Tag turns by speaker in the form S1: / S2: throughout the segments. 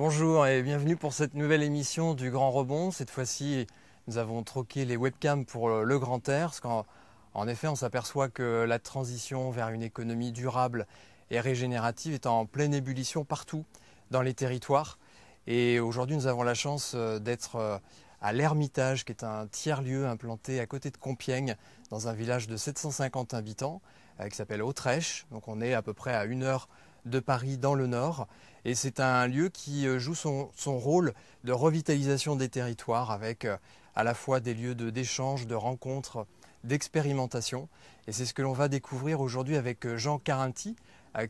S1: Bonjour et bienvenue pour cette nouvelle émission du Grand Rebond. Cette fois-ci, nous avons troqué les webcams pour le grand air, parce qu'en effet, on s'aperçoit que la transition vers une économie durable et régénérative est en pleine ébullition partout dans les territoires. Et aujourd'hui, nous avons la chance d'être à l'Hermitage, qui est un tiers-lieu implanté à côté de Compiègne, dans un village de 750 habitants, qui s'appelle Autrèche. Donc on est à peu près à 1 heure de Paris dans le nord. Et c'est un lieu qui joue son rôle de revitalisation des territoires avec à la fois des lieux d'échange, de rencontres, d'expérimentation. Et c'est ce que l'on va découvrir aujourd'hui avec Jean Carinti,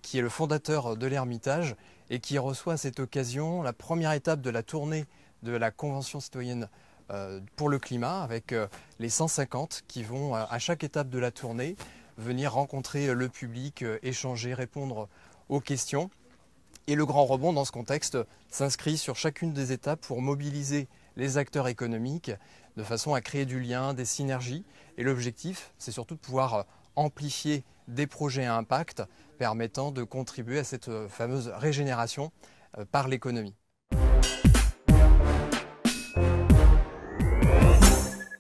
S1: qui est le fondateur de l'Hermitage et qui reçoit à cette occasion la première étape de la tournée de la Convention citoyenne pour le climat, avec les 150 qui vont à chaque étape de la tournée venir rencontrer le public, échanger, répondre aux questions. Et le Grand Rebond, dans ce contexte, s'inscrit sur chacune des étapes pour mobiliser les acteurs économiques de façon à créer du lien, des synergies. Et l'objectif, c'est surtout de pouvoir amplifier des projets à impact permettant de contribuer à cette fameuse régénération par l'économie.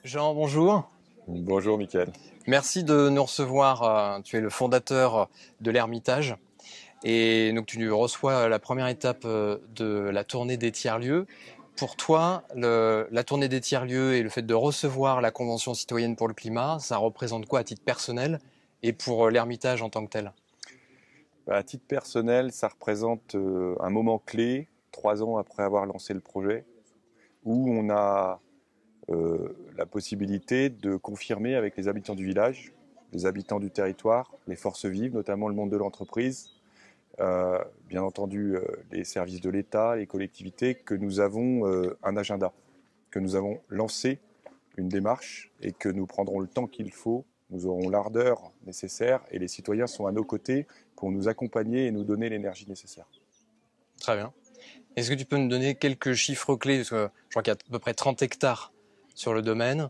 S1: Jean, bonjour.
S2: Bonjour Mickaël.
S1: Merci de nous recevoir. Tu es le fondateur de l'Hermitage. Et donc tu reçois la première étape de la tournée des tiers-lieux. Pour toi, la tournée des tiers-lieux et le fait de recevoir la Convention citoyenne pour le climat, ça représente quoi à titre personnel et pour l'Hermitage en tant que tel?
S2: À titre personnel, ça représente un moment clé, 3 ans après avoir lancé le projet, où on a la possibilité de confirmer avec les habitants du village, les habitants du territoire, les forces vives, notamment le monde de l'entreprise, bien entendu les services de l'État, les collectivités, que nous avons un agenda, que nous avons lancé une démarche et que nous prendrons le temps qu'il faut, nous aurons l'ardeur nécessaire et les citoyens sont à nos côtés pour nous accompagner et nous donner l'énergie nécessaire.
S1: Très bien. Est-ce que tu peux nous donner quelques chiffres clés? Parce que je crois qu'il y a à peu près 30 hectares sur le domaine.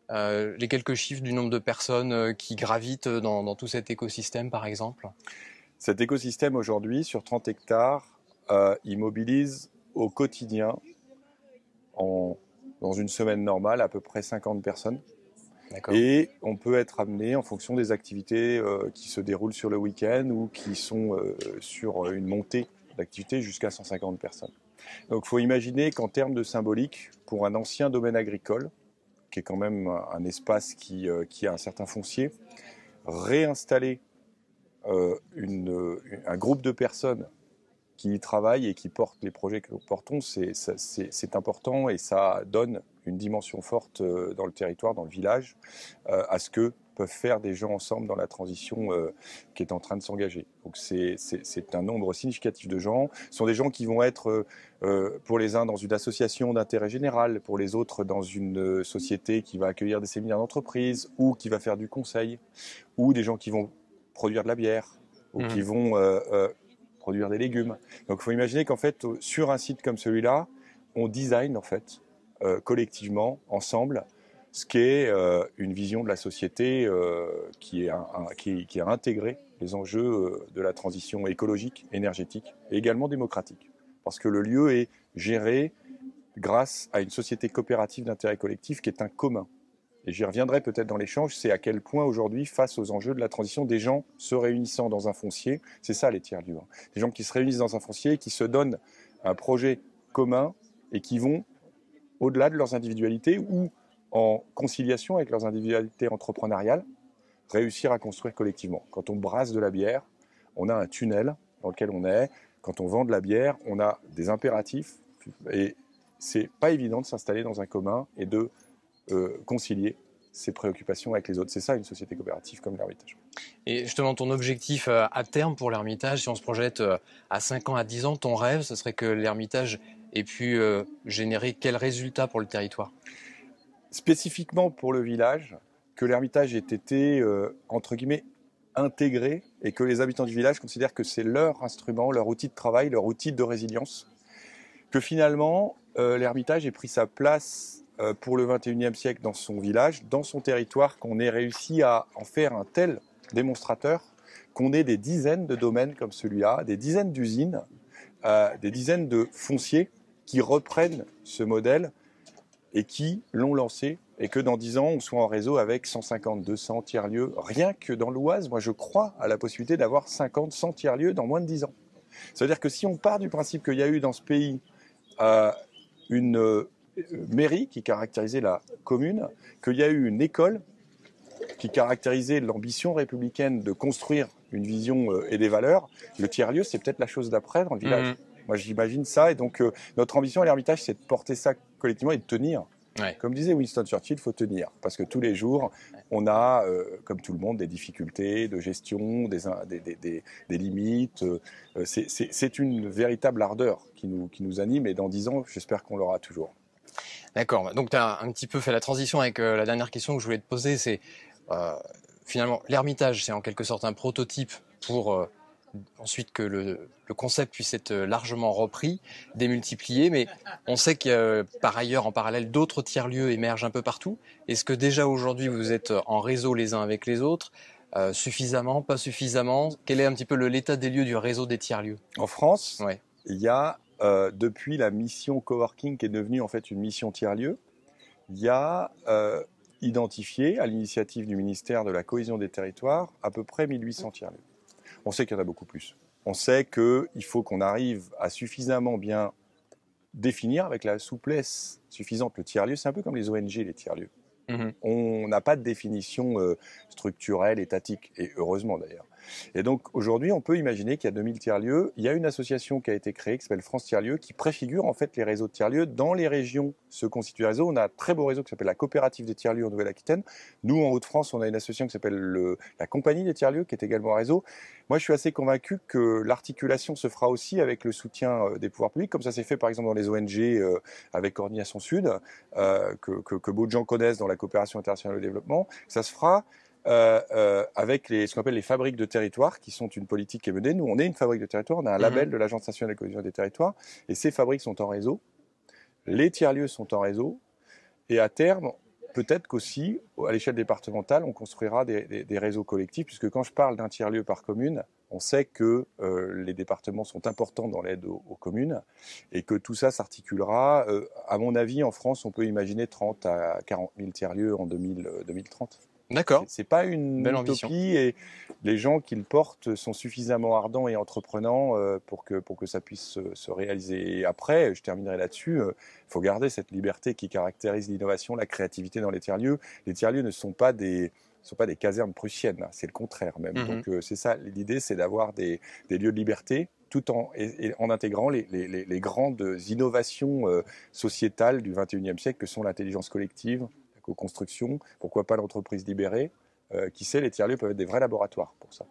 S1: Les quelques chiffres du nombre de personnes qui gravitent dans tout cet écosystème, par exemple?
S2: Cet écosystème aujourd'hui, sur 30 hectares, il mobilise au quotidien, dans une semaine normale, à peu près 50 personnes. Et on peut être amené, en fonction des activités qui se déroulent sur le week-end ou qui sont sur une montée d'activités, jusqu'à 150 personnes. Donc il faut imaginer qu'en termes de symbolique, pour un ancien domaine agricole, qui est quand même un espace qui a un certain foncier, réinstaller un groupe de personnes qui y travaillent et qui portent les projets que nous portons, c'est important et ça donne une dimension forte dans le territoire, dans le village, à ce que peuvent faire des gens ensemble dans la transition qui est en train de s'engager. Donc c'est un nombre significatif de gens. Ce sont des gens qui vont être, pour les uns, dans une association d'intérêt général, pour les autres, dans une société qui va accueillir des séminaires d'entreprise ou qui va faire du conseil, ou des gens qui vont produire de la bière ou qui vont produire des légumes. Donc il faut imaginer qu'en fait, sur un site comme celui-là, on design en fait collectivement, ensemble, ce qu'est une vision de la société qui a intégré les enjeux de la transition écologique, énergétique et également démocratique. Parce que le lieu est géré grâce à une société coopérative d'intérêt collectif qui est un commun. Et j'y reviendrai peut-être dans l'échange, c'est à quel point aujourd'hui, face aux enjeux de la transition, des gens se réunissant dans un foncier, c'est ça les tiers-lieux, des gens qui se réunissent dans un foncier, qui se donnent un projet commun et qui vont au-delà de leurs individualités ou en conciliation avec leurs individualités entrepreneuriales, réussir à construire collectivement. Quand on brasse de la bière, on a un tunnel dans lequel on est. Quand on vend de la bière, on a des impératifs et c'est pas évident de s'installer dans un commun et de concilier ses préoccupations avec les autres. C'est ça une société coopérative comme l'Hermitage.
S1: Et justement, ton objectif à terme pour l'Hermitage, si on se projette à 5 ans, à 10 ans, ton rêve, ce serait que l'Hermitage ait pu générer quel résultat pour le territoire?
S2: Spécifiquement pour le village, que l'Hermitage ait été, entre guillemets, intégré et que les habitants du village considèrent que c'est leur instrument, leur outil de travail, leur outil de résilience. Que finalement, l'Hermitage ait pris sa place pour le 21e siècle dans son village, dans son territoire, qu'on ait réussi à en faire un tel démonstrateur, qu'on ait des dizaines de domaines comme celui-là, des dizaines d'usines, des dizaines de fonciers qui reprennent ce modèle et qui l'ont lancé, et que dans 10 ans, on soit en réseau avec 150, 200 tiers-lieux. Rien que dans l'Oise, moi je crois à la possibilité d'avoir 50, 100 tiers-lieux dans moins de 10 ans. C'est-à-dire que si on part du principe qu'il y a eu dans ce pays une mairie qui caractérisait la commune, qu'il y a eu une école qui caractérisait l'ambition républicaine de construire une vision et des valeurs, le tiers-lieu, c'est peut-être la chose d'après dans le village. Moi, j'imagine ça. Et donc, notre ambition à l'Ermitage, c'est de porter ça collectivement et de tenir. Ouais. Comme disait Winston Churchill, il faut tenir. Parce que tous les jours, on a, comme tout le monde, des difficultés de gestion, des limites. C'est une véritable ardeur qui nous anime. Et dans 10 ans, j'espère qu'on l'aura toujours.
S1: D'accord. Donc, tu as un petit peu fait la transition avec la dernière question que je voulais te poser. C'est finalement, l'Ermitage, c'est en quelque sorte un prototype pour ensuite que le concept puisse être largement repris, démultiplié, mais on sait que par ailleurs, en parallèle, d'autres tiers-lieux émergent un peu partout. Est-ce que déjà aujourd'hui, vous êtes en réseau les uns avec les autres, suffisamment, pas suffisamment? Quel est un petit peu l'état des lieux du réseau des tiers-lieux?
S2: En France, ouais. Il y a, depuis la mission coworking qui est devenue en fait une mission tiers-lieux, il y a identifié, à l'initiative du ministère de la Cohésion des Territoires, à peu près 1800 tiers-lieux. On sait qu'il y en a beaucoup plus. On sait qu'il faut qu'on arrive à suffisamment bien définir avec la souplesse suffisante le tiers-lieu. C'est un peu comme les ONG, les tiers-lieux. On n'a pas de définition structurelle, étatique, et heureusement d'ailleurs. Et donc aujourd'hui, on peut imaginer qu'il y a 2000 tiers-lieux. Il y a une association qui a été créée qui s'appelle France Tiers-lieux, qui préfigure en fait les réseaux de tiers-lieux. Dans les régions se constituent des réseaux. On a un très beau réseau qui s'appelle la Coopérative des tiers-lieux en Nouvelle-Aquitaine. Nous, en Hauts-de-France, on a une association qui s'appelle la Compagnie des tiers-lieux, qui est également un réseau. Moi, je suis assez convaincu que l'articulation se fera aussi avec le soutien des pouvoirs publics, comme ça s'est fait par exemple dans les ONG avec Coordination Sud, que beaucoup de gens connaissent dans la coopération internationale au développement. Ça se fera avec ce qu'on appelle les fabriques de territoire, qui sont une politique qui est menée. Nous, on est une fabrique de territoire, on a un label de l'Agence nationale de la cohésion des territoires, et ces fabriques sont en réseau, les tiers-lieux sont en réseau, et à terme, peut-être qu'aussi, à l'échelle départementale, on construira des réseaux collectifs, puisque quand je parle d'un tiers-lieu par commune, on sait que les départements sont importants dans l'aide aux communes, et que tout ça s'articulera. À mon avis, en France, on peut imaginer 30 à 40 000 tiers-lieux en 2030.
S1: D'accord.
S2: C'est pas une belle ambition. Et les gens qui le portent sont suffisamment ardents et entreprenants pour que ça puisse se réaliser. Et après, je terminerai là-dessus, il faut garder cette liberté qui caractérise l'innovation, la créativité dans les tiers-lieux. Les tiers-lieux ne sont pas des casernes prussiennes, c'est le contraire même. Donc c'est ça, l'idée, c'est d'avoir des lieux de liberté tout en intégrant les grandes innovations sociétales du XXIe siècle que sont l'intelligence collective, co-construction, pourquoi pas l'entreprise libérée. Qui sait, les tiers-lieux peuvent être des vrais laboratoires pour ça.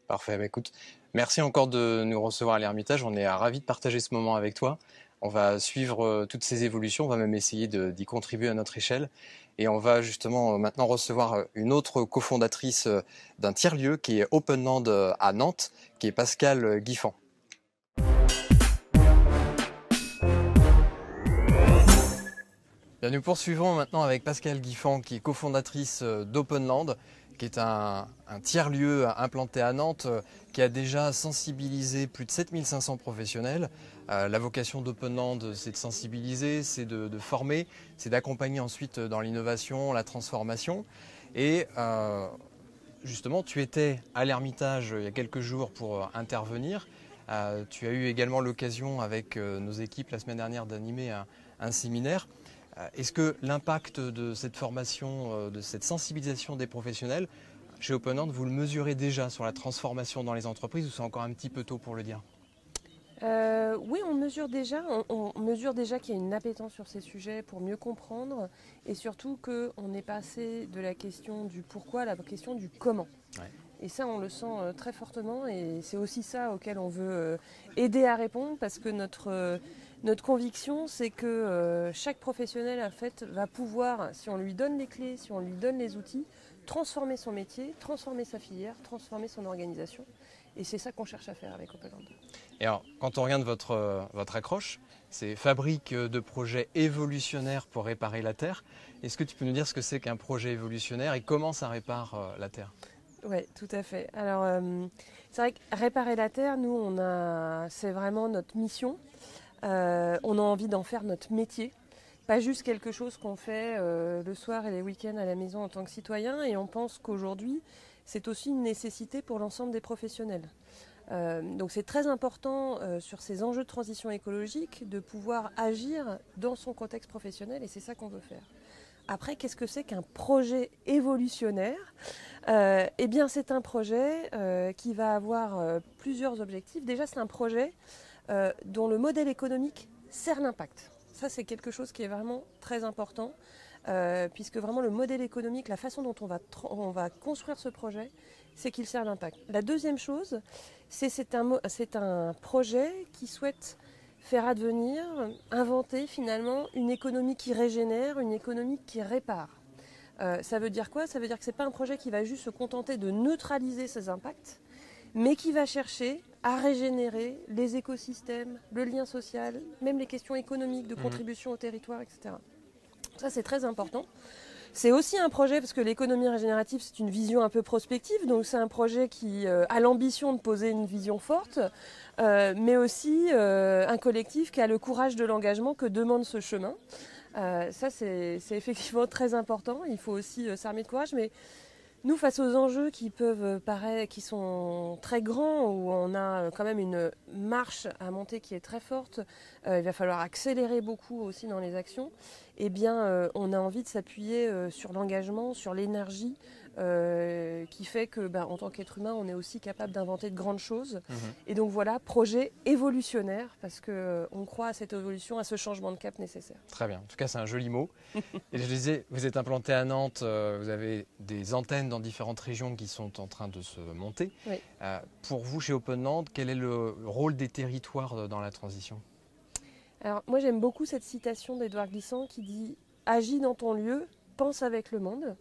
S1: Parfait, bah écoute, merci encore de nous recevoir à l'Ermitage, on est ravis de partager ce moment avec toi. On va suivre toutes ces évolutions, on va même essayer d'y contribuer à notre échelle. Et on va justement maintenant recevoir une autre cofondatrice d'un tiers-lieu qui est Openland à Nantes, qui est Pascale Guiffan. Bien, nous poursuivons maintenant avec Pascale Guiffan, qui est cofondatrice d'Openland, qui est un tiers-lieu implanté à Nantes, qui a déjà sensibilisé plus de 7500 professionnels. La vocation d'Openland, c'est de sensibiliser, c'est de former, c'est d'accompagner ensuite dans l'innovation, la transformation. Et justement, tu étais à l'Ermitage il y a quelques jours pour intervenir. Tu as eu également l'occasion avec nos équipes la semaine dernière d'animer un séminaire. Est-ce que l'impact de cette formation, de cette sensibilisation des professionnels, chez Openland, vous le mesurez déjà sur la transformation dans les entreprises ou c'est encore un petit peu tôt pour le dire?
S3: Oui, on mesure déjà. On mesure déjà qu'il y a une appétence sur ces sujets pour mieux comprendre et surtout qu'on est passé de la question du pourquoi à la question du comment. Ouais. Et ça, on le sent très fortement et c'est aussi ça auquel on veut aider à répondre parce que notre conviction, c'est que chaque professionnel en fait, va pouvoir, si on lui donne les clés, si on lui donne les outils, transformer son métier, transformer sa filière, transformer son organisation. Et c'est ça qu'on cherche à faire avec Openland.
S1: Et alors, quand on regarde votre accroche, c'est fabrique de projets évolutionnaires pour réparer la Terre. Est-ce que tu peux nous dire ce que c'est qu'un projet évolutionnaire et comment ça répare la Terre?
S3: Oui, tout à fait. Alors, c'est vrai que réparer la Terre, nous, c'est vraiment notre mission. On a envie d'en faire notre métier, pas juste quelque chose qu'on fait le soir et les week-ends à la maison en tant que citoyen. Et on pense qu'aujourd'hui, c'est aussi une nécessité pour l'ensemble des professionnels. Donc c'est très important sur ces enjeux de transition écologique de pouvoir agir dans son contexte professionnel, et c'est ça qu'on veut faire. Après, qu'est-ce que c'est qu'un projet évolutionnaire ? Eh bien, c'est un projet qui va avoir plusieurs objectifs. Déjà, c'est un projet dont le modèle économique sert l'impact. Ça, c'est quelque chose qui est vraiment très important, puisque vraiment le modèle économique, la façon dont on va construire ce projet, c'est qu'il sert l'impact. La deuxième chose, c'est un projet qui souhaite faire advenir, inventer finalement une économie qui régénère, une économie qui répare. Ça veut dire quoi ? Ça veut dire que ce n'est pas un projet qui va juste se contenter de neutraliser ses impacts, mais qui va chercher à régénérer les écosystèmes, le lien social, même les questions économiques de contribution au territoire, etc. Ça, c'est très important. C'est aussi un projet, parce que l'économie régénérative, c'est une vision un peu prospective, donc c'est un projet qui a l'ambition de poser une vision forte, mais aussi un collectif qui a le courage de l'engagement que demande ce chemin. Ça, c'est effectivement très important, il faut aussi s'armer de courage, mais nous, face aux enjeux qui peuvent paraître, qui sont très grands, où on a quand même une marche à monter qui est très forte, il va falloir accélérer beaucoup aussi dans les actions, eh bien, on a envie de s'appuyer sur l'engagement, sur l'énergie, qui fait que, en tant qu'être humain, on est aussi capable d'inventer de grandes choses. Et donc voilà, projet évolutionnaire, parce qu'on croit à cette évolution, à ce changement de cap nécessaire.
S1: Très bien, en tout cas c'est un joli mot. Et je disais, vous êtes implanté à Nantes, vous avez des antennes dans différentes régions qui sont en train de se monter.
S3: Oui.
S1: Pour vous, chez Open Nantes, quel est le rôle des territoires dans la transition ?
S3: Alors moi j'aime beaucoup cette citation d'Édouard Glissant qui dit « Agis dans ton lieu, pense avec le monde ».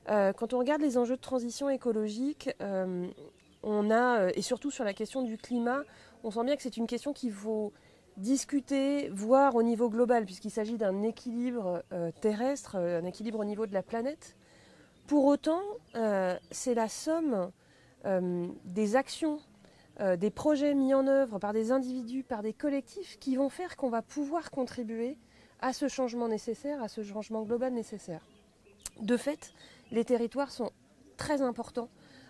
S3: Quand on regarde les enjeux de transition écologique, et surtout sur la question du climat, on sent bien que c'est une question qu'il faut discuter, voir au niveau global, puisqu'il s'agit d'un équilibre terrestre, un équilibre au niveau de la planète. Pour autant, c'est la somme des actions, des projets mis en œuvre par des individus, par des collectifs, qui vont faire qu'on va pouvoir contribuer à ce changement nécessaire, à ce changement global nécessaire. De fait, les territoires sont très importants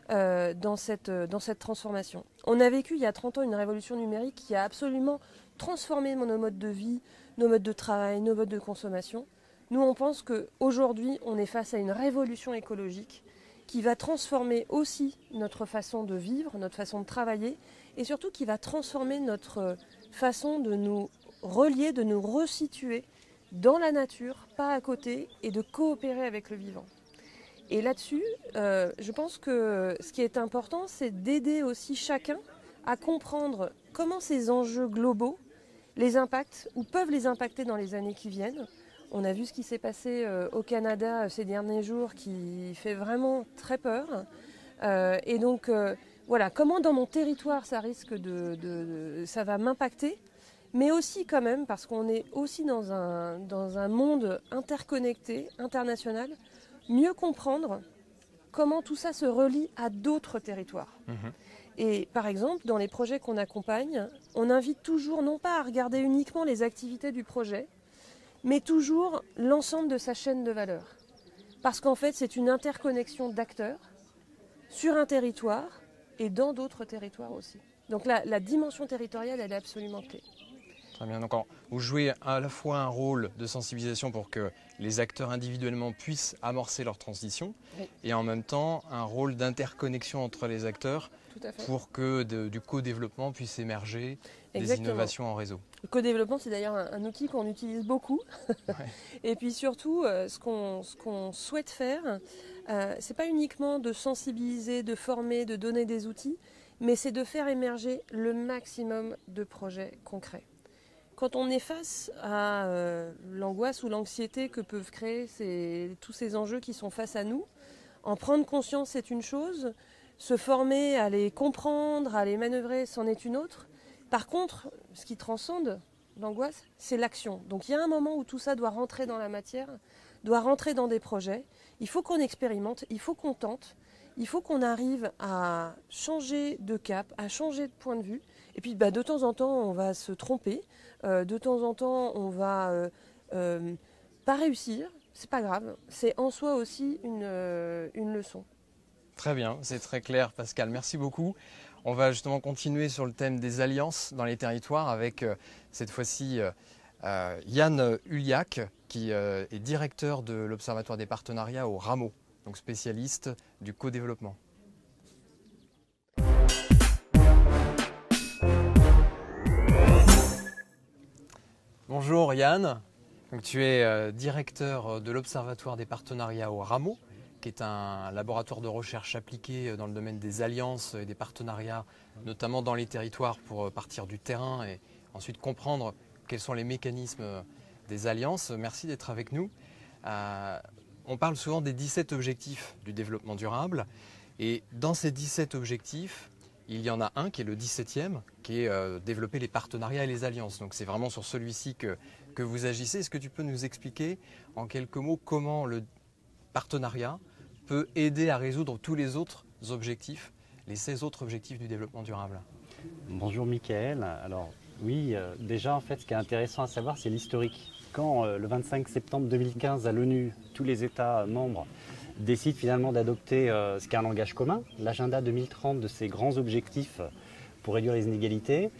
S3: dans cette transformation. On a vécu il y a 30 ans une révolution numérique qui a absolument transformé nos modes de vie, nos modes de travail, nos modes de consommation. Nous, on pense qu'aujourd'hui, on est face à une révolution écologique qui va transformer aussi notre façon de vivre, notre façon de travailler, et surtout qui va transformer notre façon de nous relier, de nous resituer dans la nature, pas à côté, et de coopérer avec le vivant. Et là-dessus, je pense que ce qui est important, c'est d'aider aussi chacun à comprendre comment ces enjeux globaux les impactent ou peuvent les impacter dans les années qui viennent. On a vu ce qui s'est passé au Canada ces derniers jours qui fait vraiment très peur. Et donc, voilà, comment dans mon territoire ça risque ça va m'impacter, mais aussi quand même, parce qu'on est aussi dans un monde interconnecté, international, mieux comprendre comment tout ça se relie à d'autres territoires. Et par exemple, dans les projets qu'on accompagne, on invite toujours non pas à regarder uniquement les activités du projet, mais toujours l'ensemble de sa chaîne de valeur. Parce qu'en fait, c'est une interconnexion d'acteurs sur un territoire et dans d'autres territoires aussi. Donc la dimension territoriale, elle est absolument clé.
S1: Très bien. Donc, vous jouez à la fois un rôle de sensibilisation pour que les acteurs individuellement puissent amorcer leur transition,
S3: oui,
S1: et en même temps un rôle d'interconnexion entre les acteurs pour que du co-développement puisse émerger. Exactement. Des innovations en réseau.
S3: Le co-développement, c'est d'ailleurs un outil qu'on utilise beaucoup. Ouais. Et puis surtout, ce qu'on souhaite faire, c'est pas uniquement de sensibiliser, de former, de donner des outils, mais c'est de faire émerger le maximum de projets concrets. Quand on est face à l'angoisse ou l'anxiété que peuvent créer tous ces enjeux qui sont face à nous, en prendre conscience, c'est une chose, se former à les comprendre, à les manœuvrer, c'en est une autre. Par contre, ce qui transcende l'angoisse, c'est l'action. Donc il y a un moment où tout ça doit rentrer dans la matière, doit rentrer dans des projets. Il faut qu'on expérimente, il faut qu'on tente, il faut qu'on arrive à changer de cap, à changer de point de vue. Et puis de temps en temps, on va se tromper. De temps en temps, on va pas réussir. C'est pas grave. C'est en soi aussi une leçon.
S1: Très bien, c'est très clair Pascal, merci beaucoup. On va justement continuer sur le thème des alliances dans les territoires avec cette fois-ci Yann Huliac qui est directeur de l'Observatoire des partenariats au Rameau, donc spécialiste du co-développement. Bonjour Yann, donc, tu es directeur de l'Observatoire des partenariats au Rameau, qui est un laboratoire de recherche appliqué dans le domaine des alliances et des partenariats, notamment dans les territoires pour partir du terrain et ensuite comprendre quels sont les mécanismes des alliances. Merci d'être avec nous. On parle souvent des 17 objectifs du développement durable et dans ces 17 objectifs, il y en a un qui est le 17e, qui est développer les partenariats et les alliances. Donc c'est vraiment sur celui-ci que vous agissez. Est-ce que tu peux nous expliquer en quelques mots comment le partenariat peut aider à résoudre tous les autres objectifs, les 16 autres objectifs du développement durable?
S4: Bonjour Mickaël. Alors oui, déjà en fait ce qui est intéressant à savoir c'est l'historique. Quand le 25 septembre 2015 à l'ONU, tous les États membres décident finalement d'adopter ce qu'est un langage commun, l'agenda 2030 de ces grands objectifs pour réduire les inégalités,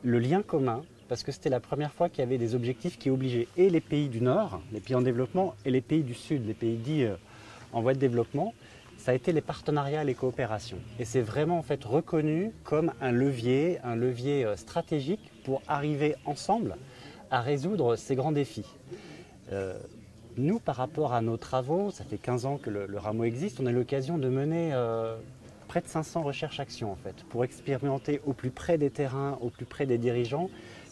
S4: le lien commun, parce que c'était la première fois qu'il y avait des objectifs qui obligeaient et les pays du Nord, les pays en développement, et les pays du Sud, les pays dits en voie de développement, ça a été les partenariats et les coopérations. Et c'est vraiment en fait reconnu comme un levier stratégique pour arriver ensemble à résoudre ces grands défis. Nous, par rapport à nos travaux, ça fait 15 ans que le Rameau existe, on a l'occasion de mener près de 500 recherches-actions en fait, pour expérimenter au plus près des terrains, au plus près des dirigeants,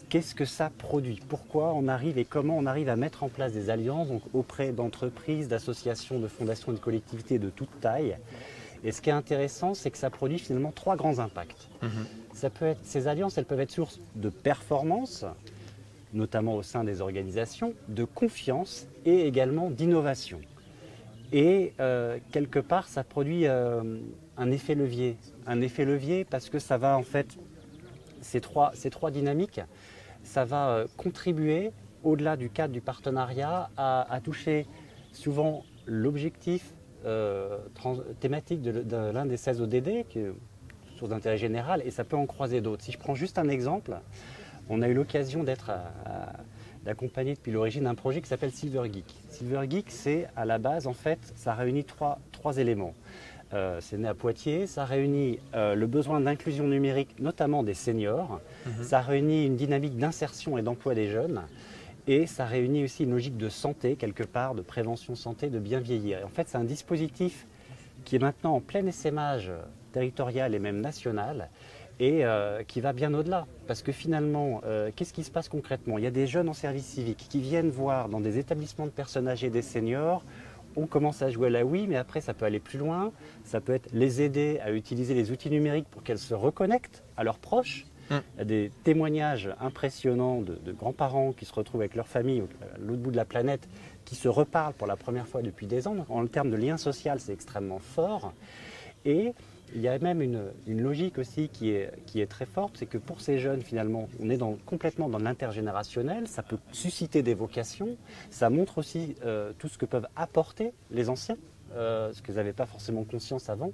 S4: qu'est-ce que ça produit, pourquoi on arrive et comment on arrive à mettre en place des alliances donc auprès d'entreprises, d'associations, de fondations et de collectivités de toute taille. Et ce qui est intéressant, c'est que ça produit finalement 3 grands impacts. Ces alliances, elles peuvent être source de performance, notamment au sein des organisations, de confiance et également d'innovation. Et quelque part, ça produit un effet levier. Un effet levier parce que ça va en fait, ces trois dynamiques, ça va contribuer, au-delà du cadre du partenariat, à toucher souvent l'objectif thématique de l'un des 16 ODD, qui est source d'intérêt général, et ça peut en croiser d'autres. Si je prends juste un exemple, on a eu l'occasion d'accompagner depuis l'origine un projet qui s'appelle Silver Geek. Silver Geek, c'est à la base, en fait, ça réunit trois éléments. C'est né à Poitiers, ça réunit le besoin d'inclusion numérique, notamment des seniors, ça réunit une dynamique d'insertion et d'emploi des jeunes, et ça réunit aussi une logique de santé, quelque part, de prévention santé, de bien vieillir. Et en fait, c'est un dispositif qui est maintenant en plein essaimage territorial et même national, et qui va bien au-delà. Parce que finalement, qu'est-ce qui se passe concrètement? Il y a des jeunes en service civique qui viennent voir dans des établissements de personnes âgées des seniors. On commence à jouer à la Wii, mais après ça peut aller plus loin. Ça peut être les aider à utiliser les outils numériques pour qu'elles se reconnectent à leurs proches. Il y a des témoignages impressionnants de grands-parents qui se retrouvent avec leur famille à l'autre bout de la planète, qui se reparlent pour la première fois depuis des ans. En termes de lien social, c'est extrêmement fort. Et il y a même une logique aussi qui est très forte, c'est que pour ces jeunes, finalement, on est complètement dans l'intergénérationnel, ça peut susciter des vocations, ça montre aussi tout ce que peuvent apporter les anciens, ce qu'ils n'avaient pas forcément conscience avant.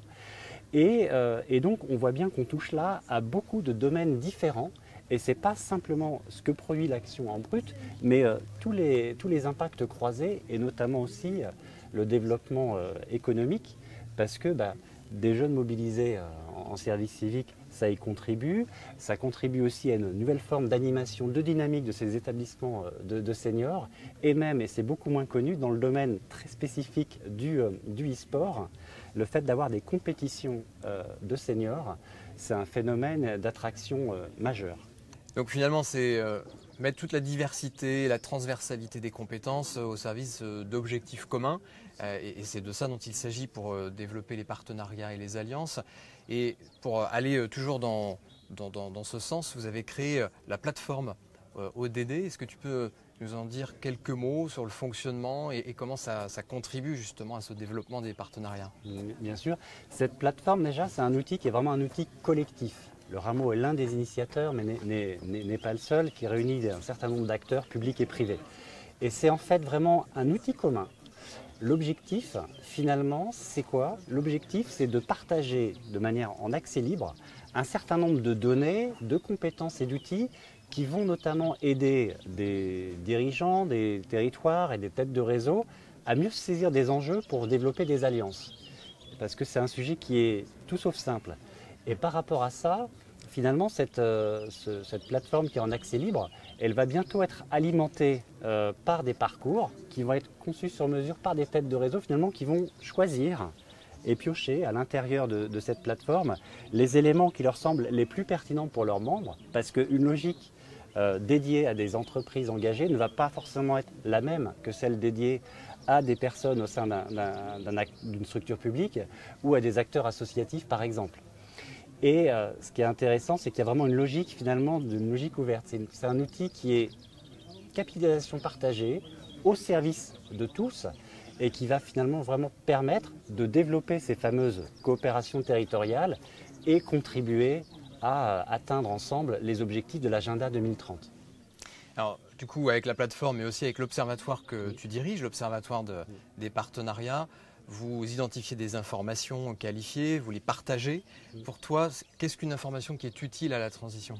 S4: Et donc, on voit bien qu'on touche là à beaucoup de domaines différents, et ce n'est pas simplement ce que produit l'action en brut, mais tous les impacts croisés, et notamment aussi le développement économique, parce que des jeunes mobilisés en service civique, ça y contribue. Ça contribue aussi à une nouvelle forme d'animation, de dynamique de ces établissements de seniors. Et même, et c'est beaucoup moins connu, dans le domaine très spécifique du e-sport, le fait d'avoir des compétitions de seniors, c'est un phénomène d'attraction majeur.
S1: Donc finalement, c'est mettre toute la diversité, la transversalité des compétences au service d'objectifs communs. Et c'est de ça dont il s'agit pour développer les partenariats et les alliances. Et pour aller toujours dans ce sens, vous avez créé la plateforme ODD. Est-ce que tu peux nous en dire quelques mots sur le fonctionnement et comment ça contribue justement à ce développement des partenariats?
S4: Bien sûr. Cette plateforme, déjà, c'est un outil qui est vraiment un outil collectif. Le Rameau est l'un des initiateurs, mais n'est pas le seul, qui réunit un certain nombre d'acteurs publics et privés. Et c'est en fait vraiment un outil commun. L'objectif, finalement, c'est quoi? L'objectif, c'est de partager de manière en accès libre un certain nombre de données, de compétences et d'outils qui vont notamment aider des dirigeants, des territoires et des têtes de réseau à mieux se saisir des enjeux pour développer des alliances. Parce que c'est un sujet qui est tout sauf simple. Et par rapport à ça, finalement, cette plateforme qui est en accès libre, elle va bientôt être alimentée par des parcours qui vont être conçus sur mesure par des têtes de réseau finalement qui vont choisir et piocher à l'intérieur de cette plateforme les éléments qui leur semblent les plus pertinents pour leurs membres, parce qu'une logique dédiée à des entreprises engagées ne va pas forcément être la même que celle dédiée à des personnes au sein d'une structure publique ou à des acteurs associatifs par exemple. Et ce qui est intéressant, c'est qu'il y a vraiment une logique finalement, une logique ouverte. C'est un outil qui est capitalisation partagée au service de tous et qui va finalement vraiment permettre de développer ces fameuses coopérations territoriales et contribuer à atteindre ensemble les objectifs de l'agenda 2030.
S1: Alors, du coup, avec la plateforme, mais aussi avec l'observatoire que tu diriges, l'observatoire des partenariats, vous identifiez des informations qualifiées, vous les partagez. Pour toi, qu'est-ce qu'une information qui est utile à la transition?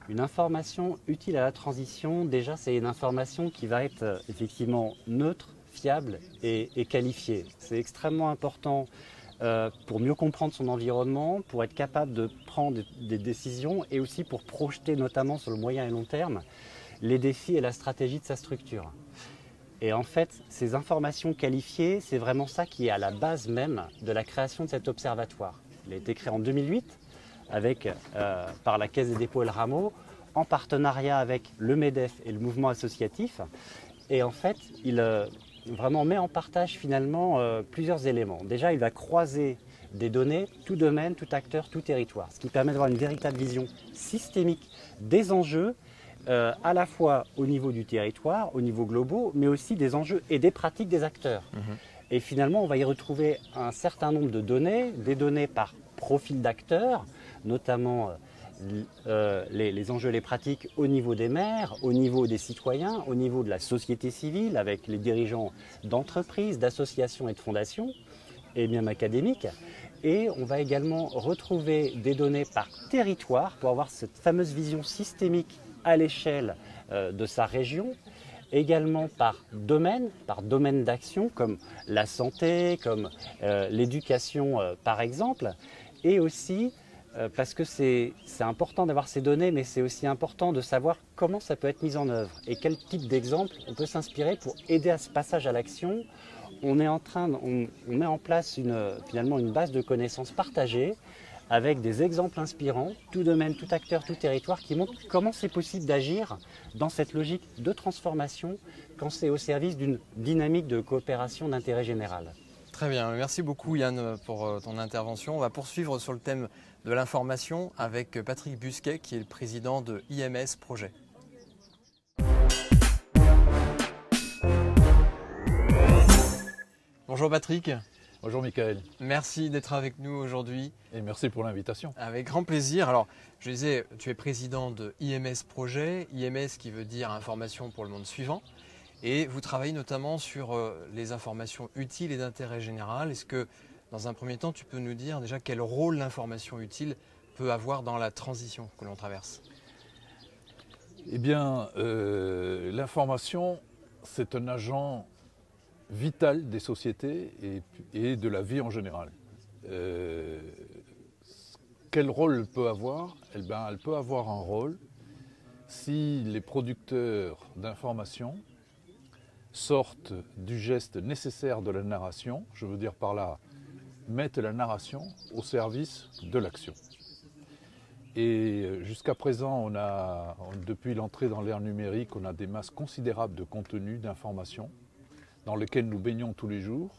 S4: Une information utile à la transition, déjà, c'est une information qui va être effectivement neutre, fiable et qualifiée. C'est extrêmement important pour mieux comprendre son environnement, pour être capable de prendre des décisions et aussi pour projeter notamment sur le moyen et long terme les défis et la stratégie de sa structure. Et en fait, ces informations qualifiées, c'est vraiment ça qui est à la base même de la création de cet observatoire. Il a été créé en 2008 par la Caisse des dépôts et le Rameau, en partenariat avec le MEDEF et le mouvement associatif. Et en fait, il vraiment met en partage finalement plusieurs éléments. Déjà, il va croiser des données, tout domaine, tout acteur, tout territoire, ce qui permet d'avoir une véritable vision systémique des enjeux, à la fois au niveau du territoire, au niveau global, mais aussi des enjeux et des pratiques des acteurs. Et finalement, on va y retrouver un certain nombre de données, des données par profil d'acteurs, notamment les enjeux et les pratiques au niveau des maires, au niveau des citoyens, au niveau de la société civile, avec les dirigeants d'entreprises, d'associations et de fondations, et même académiques. Et on va également retrouver des données par territoire pour avoir cette fameuse vision systémique à l'échelle de sa région, également par domaine d'action comme la santé, comme l'éducation par exemple, et aussi parce que c'est important d'avoir ces données, mais c'est aussi important de savoir comment ça peut être mis en œuvre et quel type d'exemple on peut s'inspirer pour aider à ce passage à l'action. On met en place finalement une base de connaissances partagées avec des exemples inspirants, tout domaine, tout acteur, tout territoire, qui montrent comment c'est possible d'agir dans cette logique de transformation quand c'est au service d'une dynamique de coopération d'intérêt général.
S1: Très bien, merci beaucoup Yann pour ton intervention. On va poursuivre sur le thème de l'information avec Patrick Busquet qui est le président de IMS Projet. Bonjour Patrick.
S5: Bonjour Michael.
S1: Merci d'être avec nous aujourd'hui.
S5: Et merci pour l'invitation.
S1: Avec grand plaisir. Alors, je disais, tu es président de IMS Projet, IMS qui veut dire Information pour le monde suivant. Et vous travaillez notamment sur les informations utiles et d'intérêt général. Est-ce que, dans un premier temps, tu peux nous dire déjà quel rôle l'information utile peut avoir dans la transition que l'on traverse?
S5: Eh bien, l'information, c'est un agent vital des sociétés et de la vie en général. Quel rôle elle peut avoir? Eh bien, elle peut avoir un rôle si les producteurs d'information sortent du geste nécessaire de la narration, je veux dire par là, mettent la narration au service de l'action. Et jusqu'à présent, depuis l'entrée dans l'ère numérique, on a des masses considérables de contenu, d'informations, dans lesquelles nous baignons tous les jours,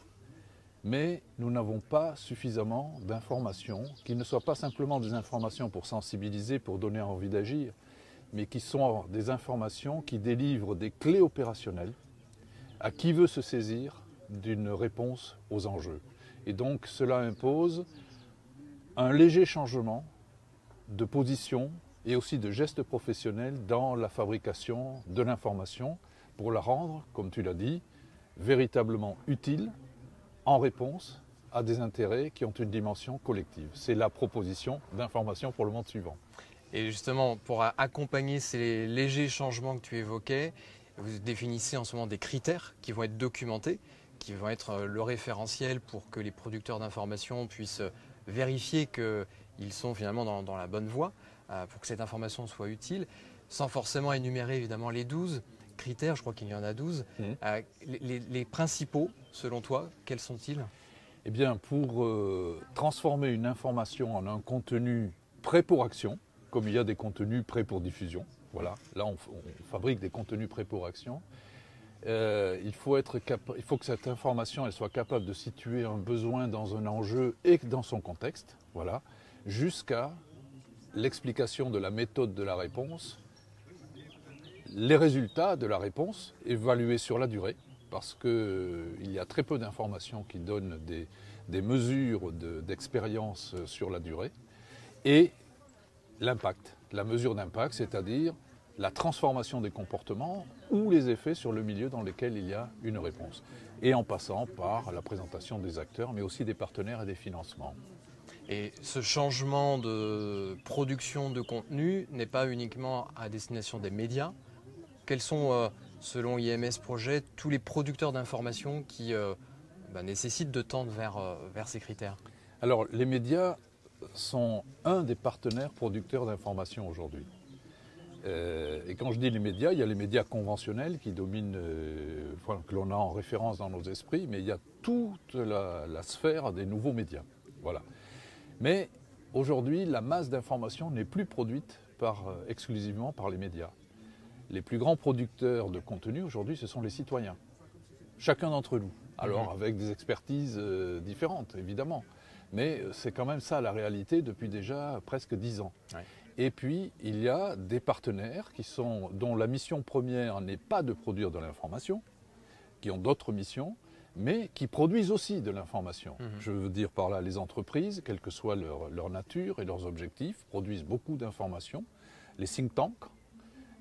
S5: mais nous n'avons pas suffisamment d'informations, qui ne soient pas simplement des informations pour sensibiliser, pour donner envie d'agir, mais qui sont des informations qui délivrent des clés opérationnelles à qui veut se saisir d'une réponse aux enjeux. Et donc cela impose un léger changement de position et aussi de gestes professionnels dans la fabrication de l'information pour la rendre, comme tu l'as dit, véritablement utile en réponse à des intérêts qui ont une dimension collective. C'est la proposition d'information pour le monde suivant.
S1: Et justement, pour accompagner ces légers changements que tu évoquais, vous définissez en ce moment des critères qui vont être documentés, qui vont être le référentiel pour que les producteurs d'informations puissent vérifier qu'ils sont finalement dans la bonne voie, pour que cette information soit utile, sans forcément énumérer évidemment les 12 critères, je crois qu'il y en a 12. Les principaux, selon toi, quels sont-ils ?
S5: Eh bien, pour transformer une information en un contenu prêt pour action, comme il y a des contenus prêts pour diffusion, voilà, là on fabrique des contenus prêts pour action, il faut que cette information elle soit capable de situer un besoin dans un enjeu et dans son contexte, voilà, jusqu'à l'explication de la méthode de la réponse, les résultats de la réponse évalués sur la durée, parce qu'il y a très peu d'informations qui donnent des mesures d'expérience sur la durée, et l'impact, la mesure d'impact, c'est-à-dire la transformation des comportements ou les effets sur le milieu dans lequel il y a une réponse, et en passant par la présentation des acteurs, mais aussi des partenaires et des financements.
S1: Et ce changement de production de contenu n'est pas uniquement à destination des médias. Quels sont, selon IMS Projet, tous les producteurs d'informations qui nécessitent de tendre vers ces critères ?
S5: Alors, les médias sont un des partenaires producteurs d'informations aujourd'hui. Et quand je dis les médias, il y a les médias conventionnels qui dominent, que l'on a en référence dans nos esprits, mais il y a toute la sphère des nouveaux médias. Voilà. Mais aujourd'hui, la masse d'informations n'est plus produite exclusivement par les médias. Les plus grands producteurs de contenu aujourd'hui, ce sont les citoyens. Chacun d'entre nous. Alors avec des expertises différentes, évidemment. Mais c'est quand même ça la réalité depuis déjà presque 10 ans. Ouais. Et puis, il y a des partenaires dont la mission première n'est pas de produire de l'information, qui ont d'autres missions, mais qui produisent aussi de l'information. Je veux dire par là, les entreprises, quelle que soit leur nature et leurs objectifs, produisent beaucoup d'informations. Les think tanks,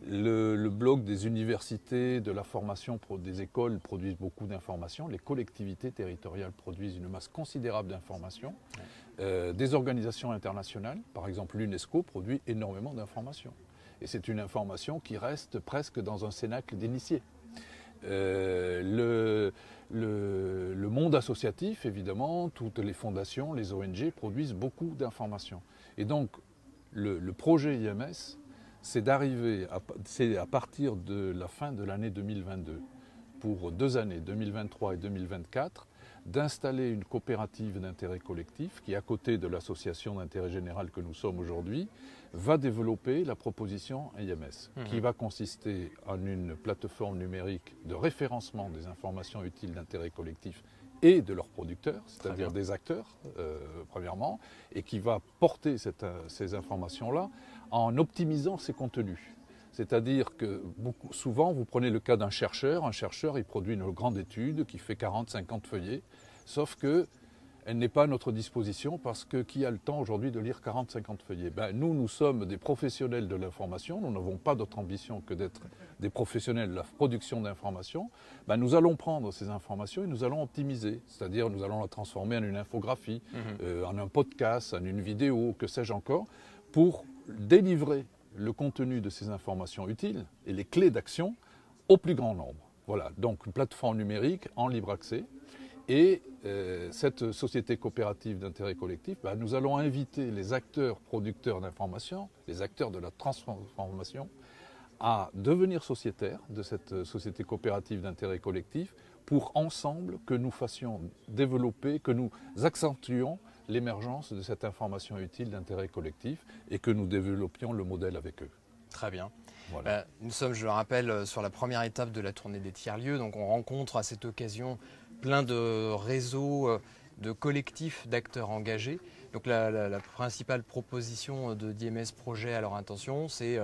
S5: le blog des universités, de la formation des écoles produisent beaucoup d'informations. Les collectivités territoriales produisent une masse considérable d'informations. Des organisations internationales, par exemple l'UNESCO, produit énormément d'informations. Et c'est une information qui reste presque dans un cénacle d'initiés. Le monde associatif, évidemment, toutes les fondations, les ONG produisent beaucoup d'informations. Et donc, le projet IMS, c'est à partir de la fin de l'année 2022, pour 2 années, 2023 et 2024, d'installer une coopérative d'intérêt collectif qui, à côté de l'association d'intérêt général que nous sommes aujourd'hui, va développer la proposition IMS, qui va consister en une plateforme numérique de référencement des informations utiles d'intérêt collectif et de leurs producteurs, c'est-à-dire des acteurs, premièrement, et qui va porter ces informations-là en optimisant ses contenus. C'est-à-dire que souvent, vous prenez le cas d'un chercheur. Un chercheur, il produit une grande étude qui fait 40-50 feuillets, sauf qu'elle n'est pas à notre disposition parce que qui a le temps aujourd'hui de lire 40-50 feuillets ? Nous sommes des professionnels de l'information. Nous n'avons pas d'autre ambition que d'être des professionnels de la production d'informations. Nous allons prendre ces informations et nous allons optimiser. C'est-à-dire nous allons la transformer en une infographie, en un podcast, en une vidéo, que sais-je encore, pour délivrer le contenu de ces informations utiles et les clés d'action au plus grand nombre. Voilà, donc une plateforme numérique en libre accès. Et cette société coopérative d'intérêt collectif, nous allons inviter les acteurs producteurs d'informations, les acteurs de la transformation, à devenir sociétaires de cette société coopérative d'intérêt collectif pour ensemble que nous fassions développer, que nous accentuions l'émergence de cette information utile d'intérêt collectif et que nous développions le modèle avec eux.
S1: Très bien.
S5: Voilà.
S1: Nous sommes, je le rappelle, sur la première étape de la tournée des tiers-lieux. Donc on rencontre à cette occasion plein de réseaux, de collectifs d'acteurs engagés. Donc la principale proposition d'IMS Projet à leur intention, c'est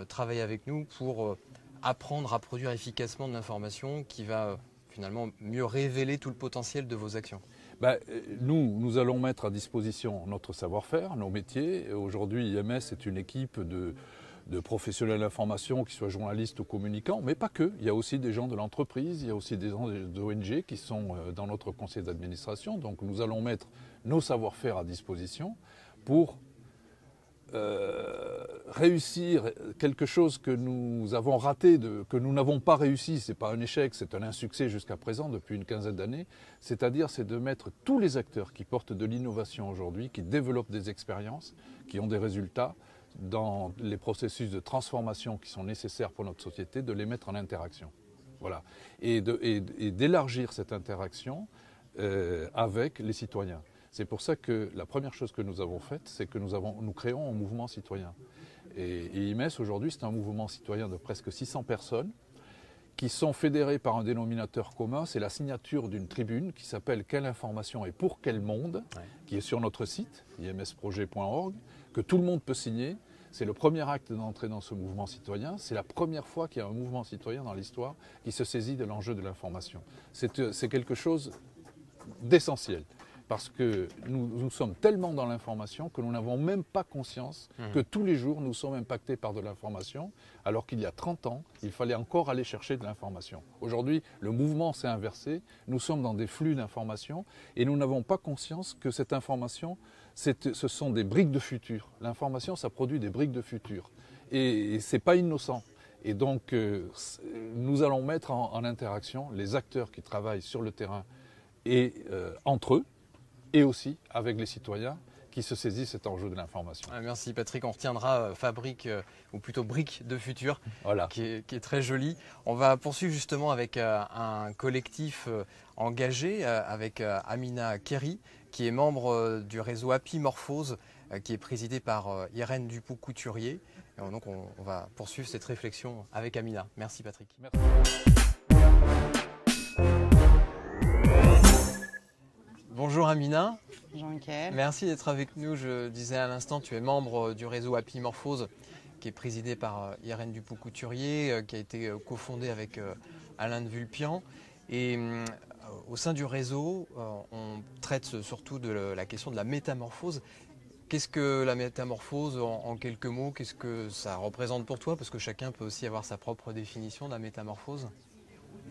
S1: travailler avec nous pour apprendre à produire efficacement de l'information qui va finalement mieux révéler tout le potentiel de vos actions.
S5: Nous allons mettre à disposition notre savoir-faire, nos métiers. Aujourd'hui, IMS est une équipe de professionnels d'information, qui soient journalistes ou communicants, mais pas que. Il y a aussi des gens de l'entreprise, il y a aussi des gens d'ONG qui sont dans notre conseil d'administration. Donc nous allons mettre nos savoir-faire à disposition pour réussir quelque chose que nous avons raté, que nous n'avons pas réussi. Ce n'est pas un échec, c'est un insuccès jusqu'à présent depuis une quinzaine d'années. C'est-à-dire, c'est de mettre tous les acteurs qui portent de l'innovation aujourd'hui, qui développent des expériences, qui ont des résultats, dans les processus de transformation qui sont nécessaires pour notre société, de les mettre en interaction. Voilà. Et d'élargir cette interaction avec les citoyens. C'est pour ça que la première chose que nous avons faite, c'est que nous créons un mouvement citoyen. Et IMS, aujourd'hui, c'est un mouvement citoyen de presque 600 personnes qui sont fédérées par un dénominateur commun. C'est la signature d'une tribune qui s'appelle « Quelle information et pour quel monde ?», qui est sur notre site, imsprojet.org, que tout le monde peut signer. C'est le premier acte d'entrée dans ce mouvement citoyen. C'est la première fois qu'il y a un mouvement citoyen dans l'histoire qui se saisit de l'enjeu de l'information. C'est quelque chose d'essentiel. Parce que nous sommes tellement dans l'information que nous n'avons même pas conscience que tous les jours nous sommes impactés par de l'information, alors qu'il y a 30 ans, il fallait encore aller chercher de l'information. Aujourd'hui, le mouvement s'est inversé, nous sommes dans des flux d'information et nous n'avons pas conscience que cette information, ce sont des briques de futur. L'information, ça produit des briques de futur et ce n'est pas innocent. Et donc, nous allons mettre en interaction les acteurs qui travaillent sur le terrain et entre eux, et aussi avec les citoyens qui se saisissent cet enjeu de l'information.
S1: Merci Patrick, on retiendra fabrique, ou plutôt brique de futur,
S5: voilà.
S1: qui est très joli. On va poursuivre justement avec un collectif engagé, avec Amina Kerry, qui est membre du réseau Happy Morphose, qui est présidé par Irène Dupont-Couturier. Donc on va poursuivre cette réflexion avec Amina. Merci Patrick.
S5: Merci.
S1: Bonjour Amina.
S6: Bonjour Mickaël.
S1: Merci d'être avec nous. Je disais à l'instant, tu es membre du réseau Happy Morphose, qui est présidé par Irène Dupont-Couturier, qui a été cofondé avec Alain de Vulpian. Et au sein du réseau, on traite surtout de la question de la métamorphose. Qu'est-ce que la métamorphose en quelques mots? Qu'est-ce que ça représente pour toi? Parce que chacun peut aussi avoir sa propre définition de la métamorphose.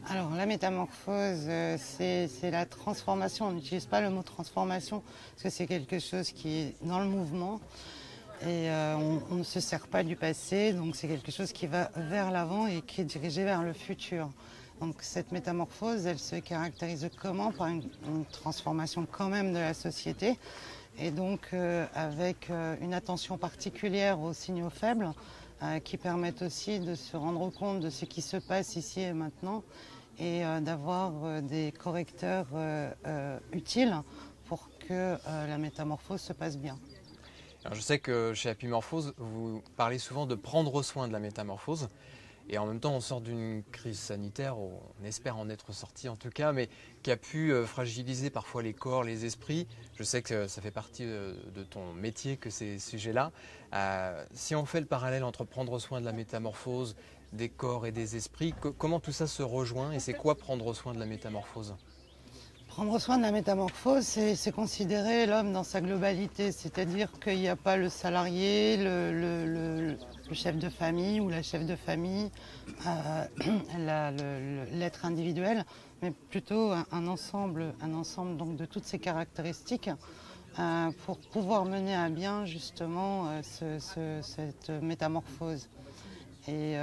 S6: Alors la métamorphose, c'est la transformation. On n'utilise pas le mot transformation parce que c'est quelque chose qui est dans le mouvement et on ne se sert pas du passé, donc c'est quelque chose qui va vers l'avant et qui est dirigé vers le futur. Donc cette métamorphose, elle se caractérise comment? Par une transformation quand même de la société et donc avec une attention particulière aux signaux faibles qui permettent aussi de se rendre compte de ce qui se passe ici et maintenant et d'avoir des correcteurs utiles pour que la métamorphose se passe bien.
S1: Alors je sais que chez Happy Morphose, vous parlez souvent de prendre soin de la métamorphose. Et en même temps, on sort d'une crise sanitaire, on espère en être sorti en tout cas, mais qui a pu fragiliser parfois les corps, les esprits. Je sais que ça fait partie de ton métier, que ces sujets-là. Si on fait le parallèle entre prendre soin de la métamorphose, des corps et des esprits, comment tout ça se rejoint et c'est quoi prendre soin de la métamorphose?
S6: Prendre soin de la métamorphose, c'est considérer l'homme dans sa globalité, c'est-à-dire qu'il n'y a pas le salarié, le chef de famille ou la chef de famille, l'être individuel, mais plutôt un ensemble donc de toutes ces caractéristiques pour pouvoir mener à bien justement cette métamorphose. Et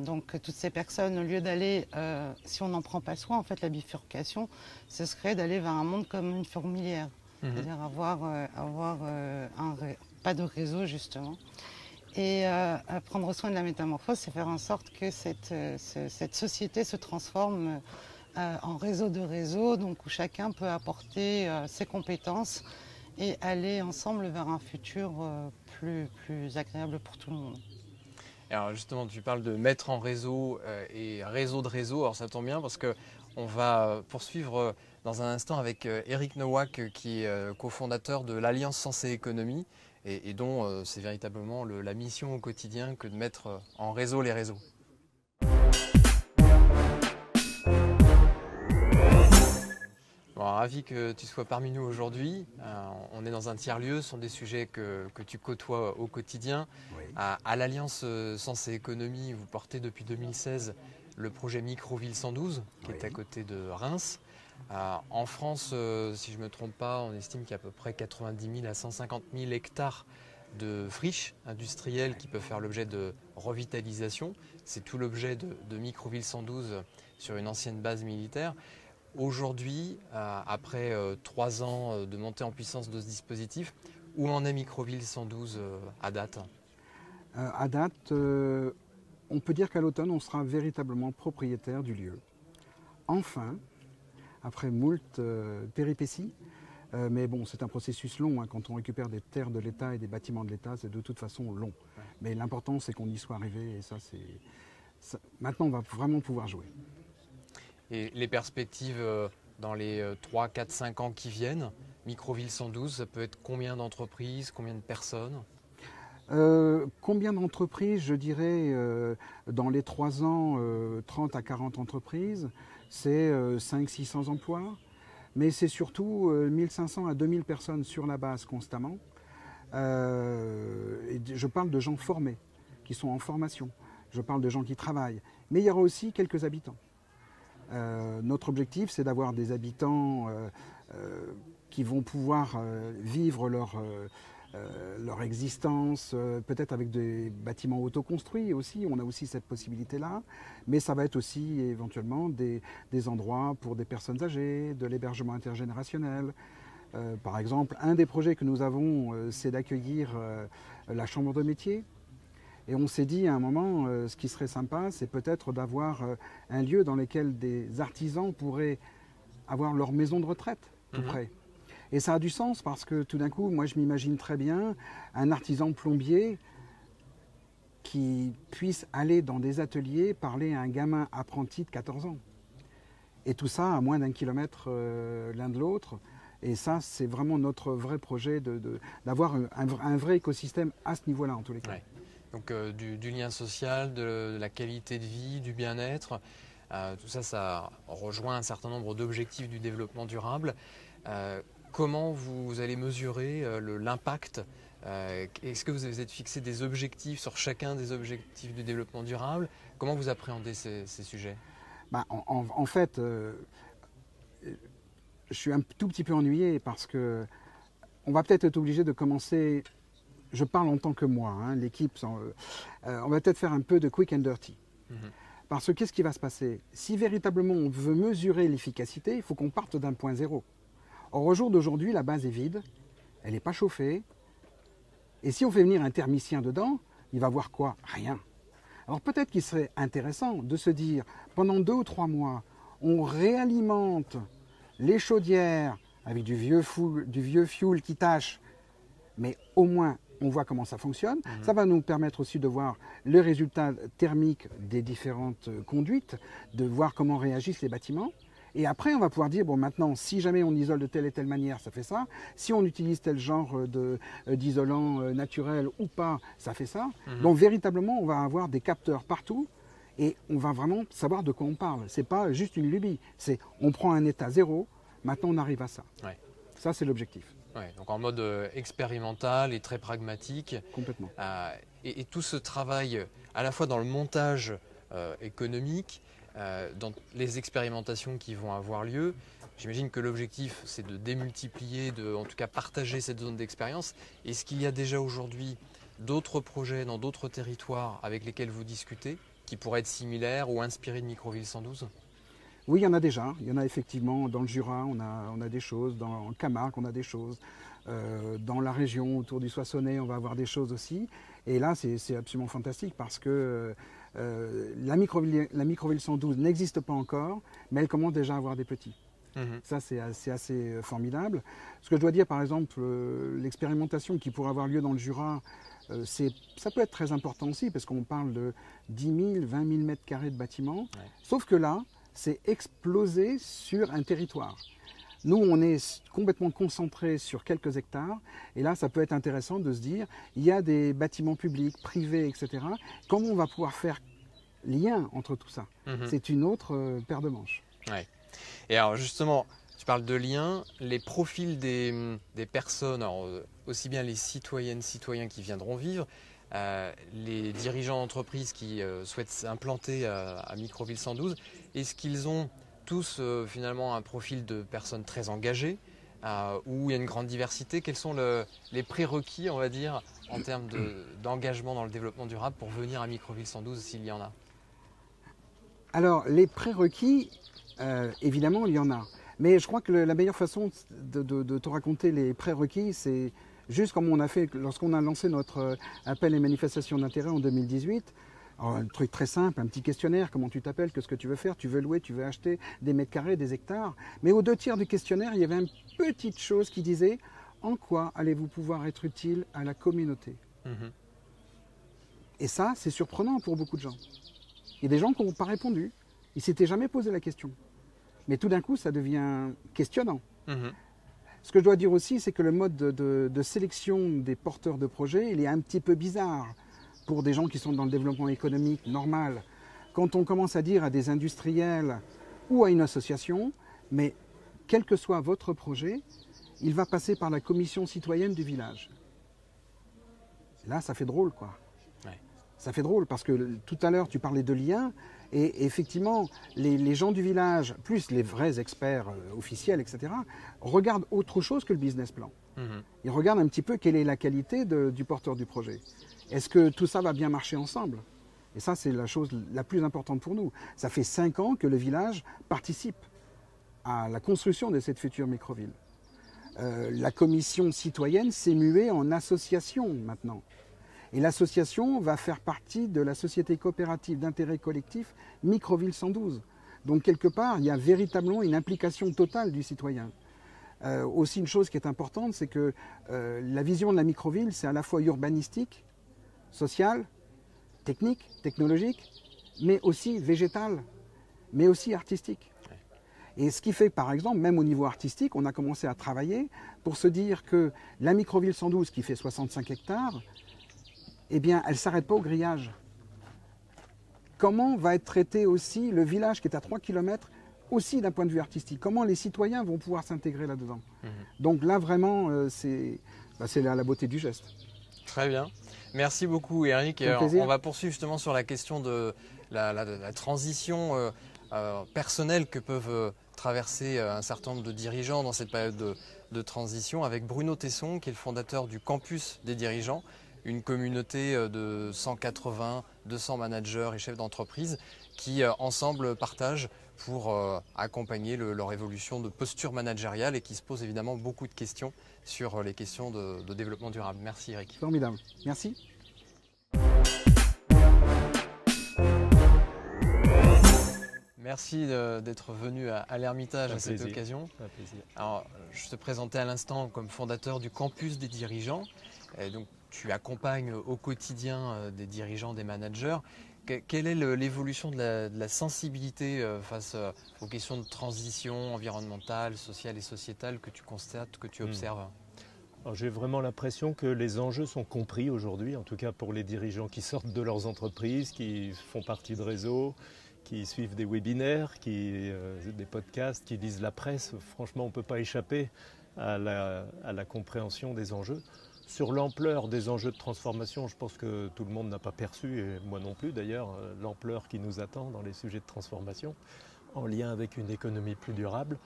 S6: donc toutes ces personnes, au lieu d'aller, si on n'en prend pas soin, en fait la bifurcation, ce serait d'aller vers un monde comme une fourmilière, c'est-à-dire avoir pas de réseau justement. Et prendre soin de la métamorphose, c'est faire en sorte que cette société se transforme en réseau de réseaux, donc où chacun peut apporter ses compétences et aller ensemble vers un futur plus agréable pour tout le monde.
S1: Alors justement, tu parles de mettre en réseau et réseau de réseau. Alors ça tombe bien parce qu'on va poursuivre dans un instant avec Eric Nowak, qui est cofondateur de l'Alliance Sens et Économie et dont c'est véritablement la mission au quotidien que de mettre en réseau les réseaux. Bon, ravi que tu sois parmi nous aujourd'hui. On est dans un tiers-lieu, ce sont des sujets que tu côtoies au quotidien.
S7: Oui.
S1: À l'Alliance Sens et Économie, vous portez depuis 2016 le projet Microville 112, qui est à côté de Reims. En France, si je ne me trompe pas, on estime qu'il y a à peu près 90 000 à 150 000 hectares de friches industrielles qui peuvent faire l'objet de revitalisation. C'est tout l'objet de Microville 112 sur une ancienne base militaire. Aujourd'hui, après 3 ans de montée en puissance de ce dispositif, où en est Microville 112 à date?
S7: À date, on peut dire qu'à l'automne, on sera véritablement propriétaire du lieu. Enfin, après moult péripéties, mais bon, c'est un processus long. Hein. Quand on récupère des terres de l'État et des bâtiments de l'État, c'est de toute façon long. Ouais. Mais l'important, c'est qu'on y soit arrivé. Et ça, maintenant, on va vraiment pouvoir jouer.
S1: Et les perspectives dans les 3, 4, 5 ans qui viennent, Microville 112, ça peut être combien d'entreprises, combien de personnes?
S7: Combien d'entreprises? Je dirais, dans les 3 ans, 30 à 40 entreprises. C'est 500-600 emplois. Mais c'est surtout 1500 à 2000 personnes sur la base constamment. Et je parle de gens formés, qui sont en formation. Je parle de gens qui travaillent. Mais il y aura aussi quelques habitants. Notre objectif, c'est d'avoir des habitants qui vont pouvoir vivre leur existence, peut-être avec des bâtiments autoconstruits aussi. On a aussi cette possibilité-là. Mais ça va être aussi éventuellement des endroits pour des personnes âgées, de l'hébergement intergénérationnel. Par exemple, un des projets que nous avons, c'est d'accueillir la chambre de métier. Et on s'est dit à un moment, ce qui serait sympa, c'est peut-être d'avoir un lieu dans lequel des artisans pourraient avoir leur maison de retraite tout près. Et ça a du sens parce que tout d'un coup, moi je m'imagine très bien un artisan plombier qui puisse aller dans des ateliers parler à un gamin apprenti de 14 ans. Et tout ça à moins d'1 kilomètre l'un de l'autre. Et ça, c'est vraiment notre vrai projet d'avoir un vrai écosystème à ce niveau-là en tous les cas.
S1: Ouais. Donc du lien social, de la qualité de vie, du bien-être, tout ça, ça rejoint un certain nombre d'objectifs du développement durable. Comment vous allez mesurer l'impact? Est-ce que vous avez fixé des objectifs sur chacun des objectifs du développement durable? Comment vous appréhendez ces sujets?
S7: En fait, je suis un tout petit peu ennuyé parce que on va peut-être être obligé de commencer. Je parle en tant que moi, hein, l'équipe, on va peut-être faire un peu de quick and dirty. Parce que qu'est-ce qui va se passer? Si véritablement on veut mesurer l'efficacité, il faut qu'on parte d'un point zéro. Or, au jour d'aujourd'hui, la base est vide, elle n'est pas chauffée. Et si on fait venir un thermicien dedans, il va voir quoi? Rien. Alors peut-être qu'il serait intéressant de se dire, pendant 2 ou 3 mois, on réalimente les chaudières avec du vieux fioul qui tâche, mais au moins on voit comment ça fonctionne. Ça va nous permettre aussi de voir le résultat thermique des différentes conduites, de voir comment réagissent les bâtiments. Et après, on va pouvoir dire, bon, maintenant, si jamais on isole de telle et telle manière, ça fait ça. Si on utilise tel genre d'isolant naturel ou pas, ça fait ça. Donc, véritablement, on va avoir des capteurs partout et on va vraiment savoir de quoi on parle. Ce n'est pas juste une lubie. C'est, on prend un état zéro, maintenant on arrive à ça. Ouais. Ça, c'est l'objectif.
S1: Ouais, donc en mode expérimental et très pragmatique.
S7: Complètement.
S1: Et tout ce travail, à la fois dans le montage économique, dans les expérimentations qui vont avoir lieu, j'imagine que l'objectif, c'est de démultiplier, en tout cas partager cette zone d'expérience. Est-ce qu'il y a déjà aujourd'hui d'autres projets dans d'autres territoires avec lesquels vous discutez, qui pourraient être similaires ou inspirés de Microville 112 ?
S7: Oui, il y en a déjà. Il y en a effectivement dans le Jura, on a des choses. Dans Camargue, on a des choses. Dans la région autour du Soissonnais, on va avoir des choses aussi. Et là, c'est absolument fantastique parce que la Microville 112 n'existe pas encore, mais elle commence déjà à avoir des petits. Ça, c'est assez formidable. Ce que je dois dire, par exemple, l'expérimentation qui pourrait avoir lieu dans le Jura, ça peut être très important aussi parce qu'on parle de 10 000, 20 000 mètres carrés de bâtiments. Ouais. Sauf que là, c'est explosé sur un territoire. Nous, on est complètement concentré sur quelques hectares. Et là, ça peut être intéressant de se dire, il y a des bâtiments publics, privés, etc. Comment on va pouvoir faire lien entre tout ça? C'est une autre paire de manches.
S1: Ouais. Et alors justement, Tu parles de liens, les profils des personnes, alors, aussi bien les citoyennes, citoyens qui viendront vivre, les dirigeants d'entreprise qui souhaitent s'implanter à Microville 112, est-ce qu'ils ont tous finalement un profil de personnes très engagées où il y a une grande diversité? Quels sont les prérequis, on va dire, en termes d'engagement dans le développement durable pour venir à Microville 112 s'il y en a?
S7: Alors, les prérequis, évidemment, il y en a. Mais je crois que la meilleure façon de te raconter les prérequis, c'est juste comme on a fait lorsqu'on a lancé notre appel et manifestation d'intérêt en 2018. Alors, un truc très simple, un petit questionnaire, comment tu t'appelles, qu'est-ce que tu veux faire, tu veux louer, tu veux acheter des mètres carrés, des hectares. Mais aux 2/3 du questionnaire, il y avait une petite chose qui disait « En quoi allez-vous pouvoir être utile à la communauté ?» Et ça, c'est surprenant pour beaucoup de gens. Il y a des gens qui n'ont pas répondu, ils ne s'étaient jamais posé la question. Mais tout d'un coup, ça devient questionnant. Ce que je dois dire aussi, c'est que le mode de sélection des porteurs de projets, il est un petit peu bizarre pour des gens qui sont dans le développement économique normal. Quand on commence à dire à des industriels ou à une association, mais quel que soit votre projet, il va passer par la commission citoyenne du village. Là, ça fait drôle, quoi. Ouais. Ça fait drôle parce que tout à l'heure, tu parlais de liens. Et effectivement, les gens du village, plus les vrais experts officiels, etc., regardent autre chose que le business plan. Ils regardent un petit peu quelle est la qualité du porteur du projet. Est-ce que tout ça va bien marcher ensemble? Et ça, c'est la chose la plus importante pour nous. Ça fait 5 ans que le village participe à la construction de cette future microville. La commission citoyenne s'est muée en association maintenant. Et l'association va faire partie de la société coopérative d'intérêt collectif Microville 112. Donc quelque part, il y a véritablement une implication totale du citoyen. Aussi une chose qui est importante, c'est que la vision de la microville, c'est à la fois urbanistique, sociale, technique, technologique, mais aussi végétale, mais aussi artistique. Et ce qui fait, par exemple, même au niveau artistique, on a commencé à travailler pour se dire que la microville 112, qui fait 65 hectares, eh bien, elle ne s'arrête pas au grillage. Comment va être traité aussi le village qui est à 3 km, aussi d'un point de vue artistique? Comment les citoyens vont pouvoir s'intégrer là-dedans? Donc là, vraiment, c'est la beauté du geste.
S1: Très bien. Merci beaucoup, Eric. On va poursuivre justement sur la question de la transition personnelle que peuvent traverser un certain nombre de dirigeants dans cette période de transition avec Bruno Tesson, qui est le fondateur du Campus des dirigeants, une communauté de 180, 200 managers et chefs d'entreprise qui ensemble partagent pour accompagner leur évolution de posture managériale et qui se posent évidemment beaucoup de questions sur les questions de développement durable. Merci Eric.
S7: Formidable. Merci.
S1: Merci d'être venu à l'Ermitage à cette occasion. Alors, je te présentais à l'instant comme fondateur du Campus des dirigeants. Et donc, tu accompagnes au quotidien des dirigeants, des managers. Quelle est l'évolution de la sensibilité face aux questions de transition environnementale, sociale et sociétale que tu constates, que tu observes?
S8: J'ai vraiment l'impression que les enjeux sont compris aujourd'hui, en tout cas pour les dirigeants qui sortent de leurs entreprises, qui font partie de réseaux, qui suivent des webinaires, des podcasts, qui lisent la presse. Franchement, on ne peut pas échapper à la compréhension des enjeux. Sur l'ampleur des enjeux de transformation, je pense que tout le monde n'a pas perçu, et moi non plus d'ailleurs, l'ampleur qui nous attend dans les sujets de transformation, en lien avec une économie plus durable.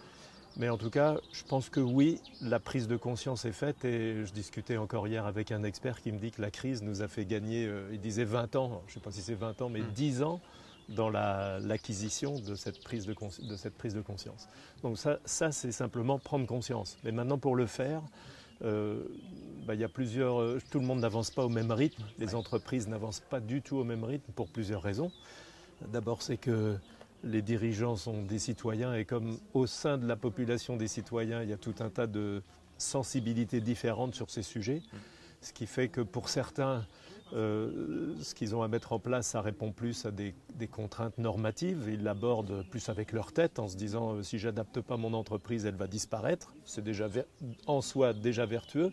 S8: Mais en tout cas, je pense que oui, la prise de conscience est faite, et je discutais encore hier avec un expert qui me dit que la crise nous a fait gagner, il disait 20 ans, je ne sais pas si c'est 20 ans, mais 10 ans dans l'acquisition de cette prise de conscience. Donc ça c'est simplement prendre conscience. Mais maintenant, pour le faire, il y a tout le monde n'avance pas au même rythme, les entreprises n'avancent pas du tout au même rythme pour plusieurs raisons. D'abord, c'est que les dirigeants sont des citoyens, et comme au sein de la population des citoyens, il y a tout un tas de sensibilités différentes sur ces sujets, ce qui fait que pour certains, ce qu'ils ont à mettre en place, ça répond plus à des contraintes normatives. Ils l'abordent plus avec leur tête en se disant si je n'adapte pas mon entreprise, elle va disparaître. C'est déjà en soi déjà vertueux.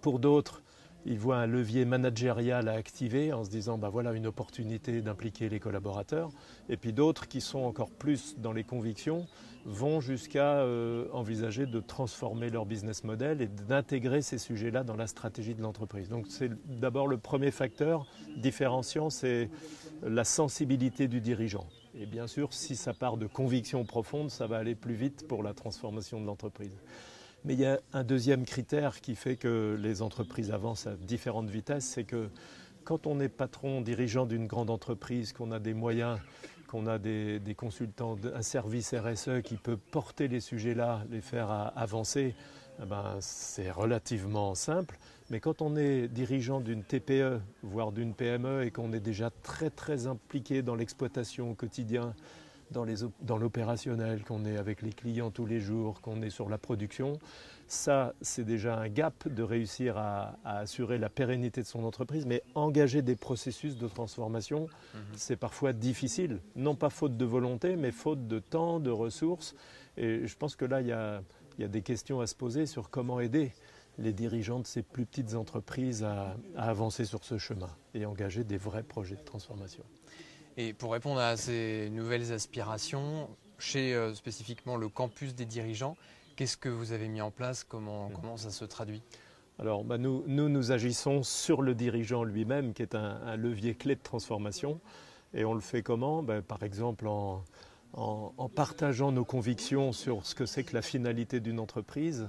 S8: Pour d'autres, ils voient un levier managérial à activer en se disant bah voilà une opportunité d'impliquer les collaborateurs. Et puis d'autres qui sont encore plus dans les convictions vont jusqu'à envisager de transformer leur business model et d'intégrer ces sujets-là dans la stratégie de l'entreprise. Donc c'est d'abord le premier facteur différenciant, c'est la sensibilité du dirigeant. Et bien sûr, si ça part de convictions profondes, ça va aller plus vite pour la transformation de l'entreprise. Mais il y a un deuxième critère qui fait que les entreprises avancent à différentes vitesses, c'est que quand on est patron, dirigeant d'une grande entreprise, qu'on a des moyens, qu'on a des consultants, un service RSE qui peut porter les sujets-là, les faire avancer, eh ben, c'est relativement simple. Mais quand on est dirigeant d'une TPE, voire d'une PME, et qu'on est déjà très très impliqué dans l'exploitation au quotidien, dans l'opérationnel, qu'on est avec les clients tous les jours, qu'on est sur la production, ça c'est déjà un gap de réussir à assurer la pérennité de son entreprise, mais engager des processus de transformation, c'est parfois difficile, non pas faute de volonté, mais faute de temps, de ressources. Et je pense que là, il y a des questions à se poser sur comment aider les dirigeants de ces plus petites entreprises à avancer sur ce chemin et engager des vrais projets de transformation.
S1: Et pour répondre à ces nouvelles aspirations, chez spécifiquement le campus des dirigeants, qu'est-ce que vous avez mis en place? Comment ça se traduit?
S8: Alors nous agissons sur le dirigeant lui-même, qui est un levier clé de transformation. Et on le fait comment? Par exemple en partageant nos convictions sur ce que c'est que la finalité d'une entreprise.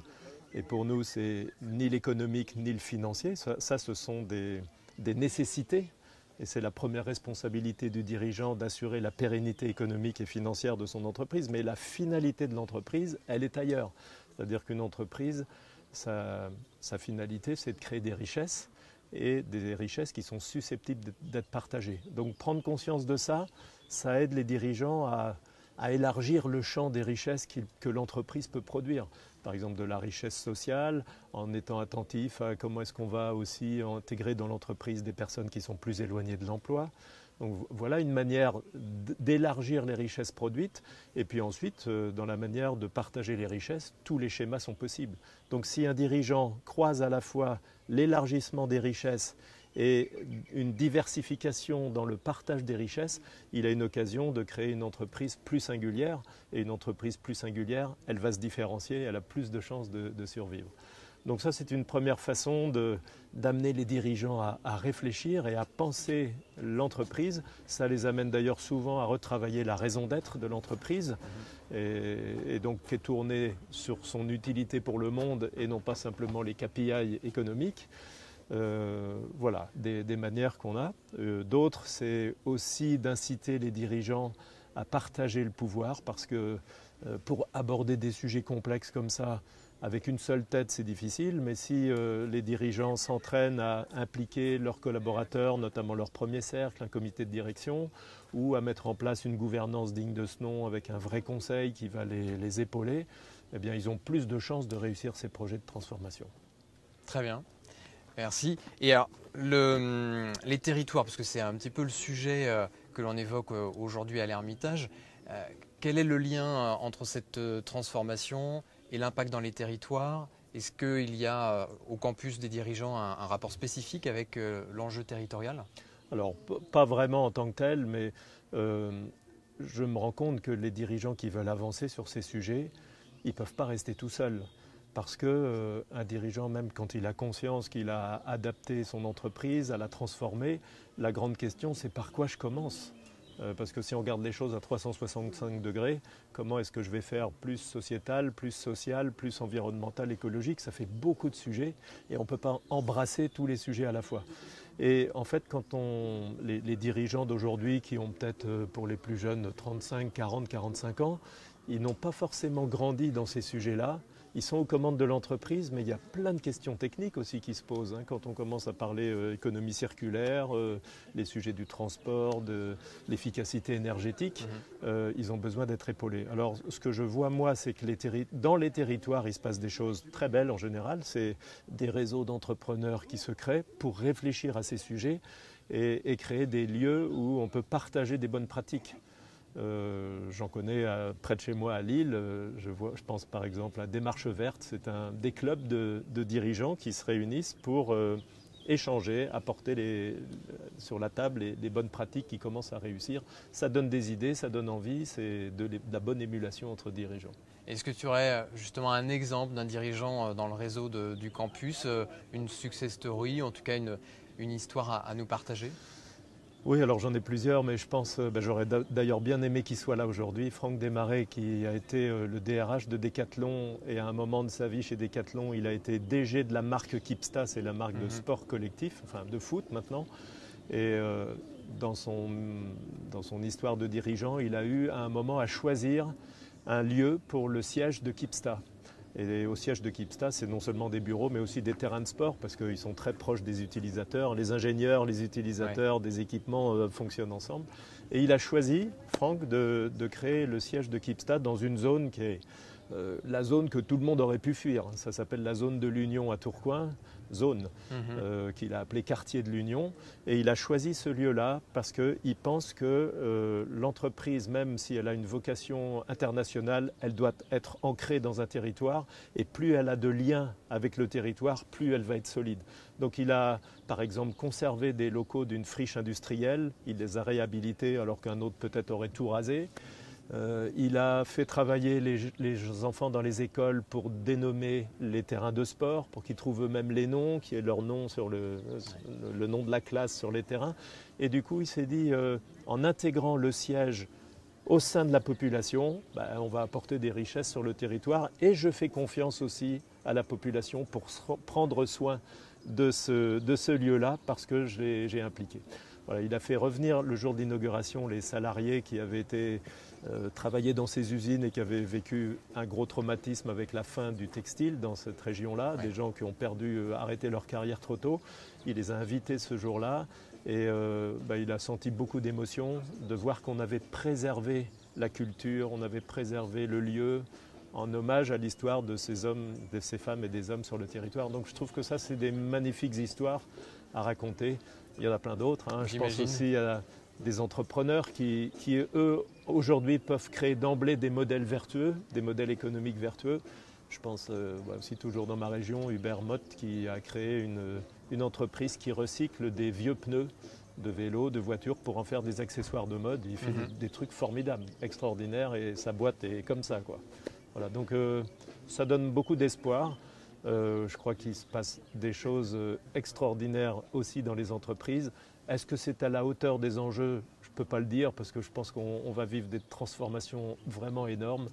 S8: Et pour nous, c'est ni l'économique ni le financier. Ça ce sont des nécessités. Et c'est la première responsabilité du dirigeant d'assurer la pérennité économique et financière de son entreprise. Mais la finalité de l'entreprise, elle est ailleurs. C'est-à-dire qu'une entreprise, sa finalité, c'est de créer des richesses et des richesses qui sont susceptibles d'être partagées. Donc prendre conscience de ça, ça aide les dirigeants à élargir le champ des richesses que l'entreprise peut produire. Par exemple de la richesse sociale, en étant attentif à comment est-ce qu'on va aussi intégrer dans l'entreprise des personnes qui sont plus éloignées de l'emploi. Donc voilà une manière d'élargir les richesses produites. Et puis ensuite, dans la manière de partager les richesses, tous les schémas sont possibles. Donc si un dirigeant croise à la fois l'élargissement des richesses et une diversification dans le partage des richesses, il a une occasion de créer une entreprise plus singulière. Et une entreprise plus singulière, elle va se différencier, elle a plus de chances de survivre. Donc ça, c'est une première façon d'amener les dirigeants à réfléchir et à penser l'entreprise. Ça les amène d'ailleurs souvent à retravailler la raison d'être de l'entreprise et donc qui est tournée sur son utilité pour le monde et non pas simplement les KPI économiques. Voilà, des manières qu'on a. D'autres, c'est aussi d'inciter les dirigeants à partager le pouvoir parce que pour aborder des sujets complexes comme ça, avec une seule tête, c'est difficile, mais si les dirigeants s'entraînent à impliquer leurs collaborateurs, notamment leur premier cercle, un comité de direction, ou à mettre en place une gouvernance digne de ce nom avec un vrai conseil qui va les épauler, eh bien, ils ont plus de chances de réussir ces projets de transformation.
S1: Très bien. Merci. Et alors, les territoires, parce que c'est un petit peu le sujet que l'on évoque aujourd'hui à l'Ermitage, quel est le lien entre cette transformation et l'impact dans les territoires? Est-ce qu'il y a au campus des dirigeants un rapport spécifique avec l'enjeu territorial?
S8: Alors, pas vraiment en tant que tel, mais je me rends compte que les dirigeants qui veulent avancer sur ces sujets, ils ne peuvent pas rester tout seuls. Parce qu'un dirigeant, même quand il a conscience qu'il a adapté son entreprise, à la transformer, la grande question, c'est par quoi je commence? Parce que si on regarde les choses à 365 degrés, comment est-ce que je vais faire plus sociétal, plus social, plus environnemental, écologique? Ça fait beaucoup de sujets et on ne peut pas embrasser tous les sujets à la fois. Et en fait, quand les dirigeants d'aujourd'hui qui ont peut-être pour les plus jeunes 35, 40, 45 ans, ils n'ont pas forcément grandi dans ces sujets-là. Ils sont aux commandes de l'entreprise, mais il y a plein de questions techniques aussi qui se posent. Quand on commence à parler économie circulaire, les sujets du transport, de l'efficacité énergétique, ils ont besoin d'être épaulés. Alors, ce que je vois, moi, c'est que dans les territoires, il se passe des choses très belles en général. C'est des réseaux d'entrepreneurs qui se créent pour réfléchir à ces sujets et créer des lieux où on peut partager des bonnes pratiques. J'en connais près de chez moi à Lille, je pense par exemple à Démarche Verte, c'est des clubs de dirigeants qui se réunissent pour échanger, apporter sur la table les bonnes pratiques qui commencent à réussir. Ça donne des idées, ça donne envie, c'est de la bonne émulation entre dirigeants.
S1: Est-ce que tu aurais justement un exemple d'un dirigeant dans le réseau du campus, une success story, en tout cas une histoire à nous partager ?
S8: Oui, alors j'en ai plusieurs, mais je pense, j'aurais d'ailleurs bien aimé qu'il soit là aujourd'hui. Franck Desmarais, qui a été le DRH de Decathlon, et à un moment de sa vie chez Decathlon, il a été DG de la marque Kipsta, c'est la marque de sport collectif, enfin de foot maintenant. Et dans son histoire de dirigeant, il a eu à un moment à choisir un lieu pour le siège de Kipsta. Et au siège de Kipsta, c'est non seulement des bureaux, mais aussi des terrains de sport, parce qu'ils sont très proches des utilisateurs. Les ingénieurs, les utilisateurs des équipements fonctionnent ensemble. Et il a choisi, Franck, de créer le siège de Kipsta dans une zone qui est la zone que tout le monde aurait pu fuir. Ça s'appelle la zone de l'Union à Tourcoing, zone qu'il a appelée quartier de l'Union. Et il a choisi ce lieu-là parce qu'il pense que l'entreprise, même si elle a une vocation internationale, elle doit être ancrée dans un territoire. Et plus elle a de liens avec le territoire, plus elle va être solide. Donc il a, par exemple, conservé des locaux d'une friche industrielle. Il les a réhabilités alors qu'un autre peut-être aurait tout rasé. Il a fait travailler les enfants dans les écoles pour dénommer les terrains de sport, pour qu'ils trouvent eux-mêmes les noms, qui est leur nom sur le nom de la classe sur les terrains. Et du coup, il s'est dit, en intégrant le siège au sein de la population, on va apporter des richesses sur le territoire. Et je fais confiance aussi à la population pour prendre soin de ce lieu-là parce que j'ai impliqué. Voilà, il a fait revenir le jour de l'inauguration les salariés qui avaient été travaillé dans ces usines et qui avaient vécu un gros traumatisme avec la fin du textile dans cette région-là, des gens qui ont arrêté leur carrière trop tôt. Il les a invités ce jour-là et il a senti beaucoup d'émotion de voir qu'on avait préservé la culture, on avait préservé le lieu en hommage à l'histoire de ces hommes, de ces femmes et des hommes sur le territoire. Donc je trouve que ça, c'est des magnifiques histoires à raconter. Il y en a plein d'autres. Je pense aussi à des entrepreneurs qui, eux, aujourd'hui, peuvent créer d'emblée des modèles vertueux, des modèles économiques vertueux. Je pense aussi toujours dans ma région, Hubert Mott, qui a créé une entreprise qui recycle des vieux pneus de vélos, de voitures pour en faire des accessoires de mode. Il fait des trucs formidables, extraordinaires, et sa boîte est comme ça, quoi. Voilà, donc ça donne beaucoup d'espoir. Je crois qu'il se passe des choses extraordinaires aussi dans les entreprises. Est-ce que c'est à la hauteur des enjeux? Je ne peux pas le dire parce que je pense qu'on va vivre des transformations vraiment énormes.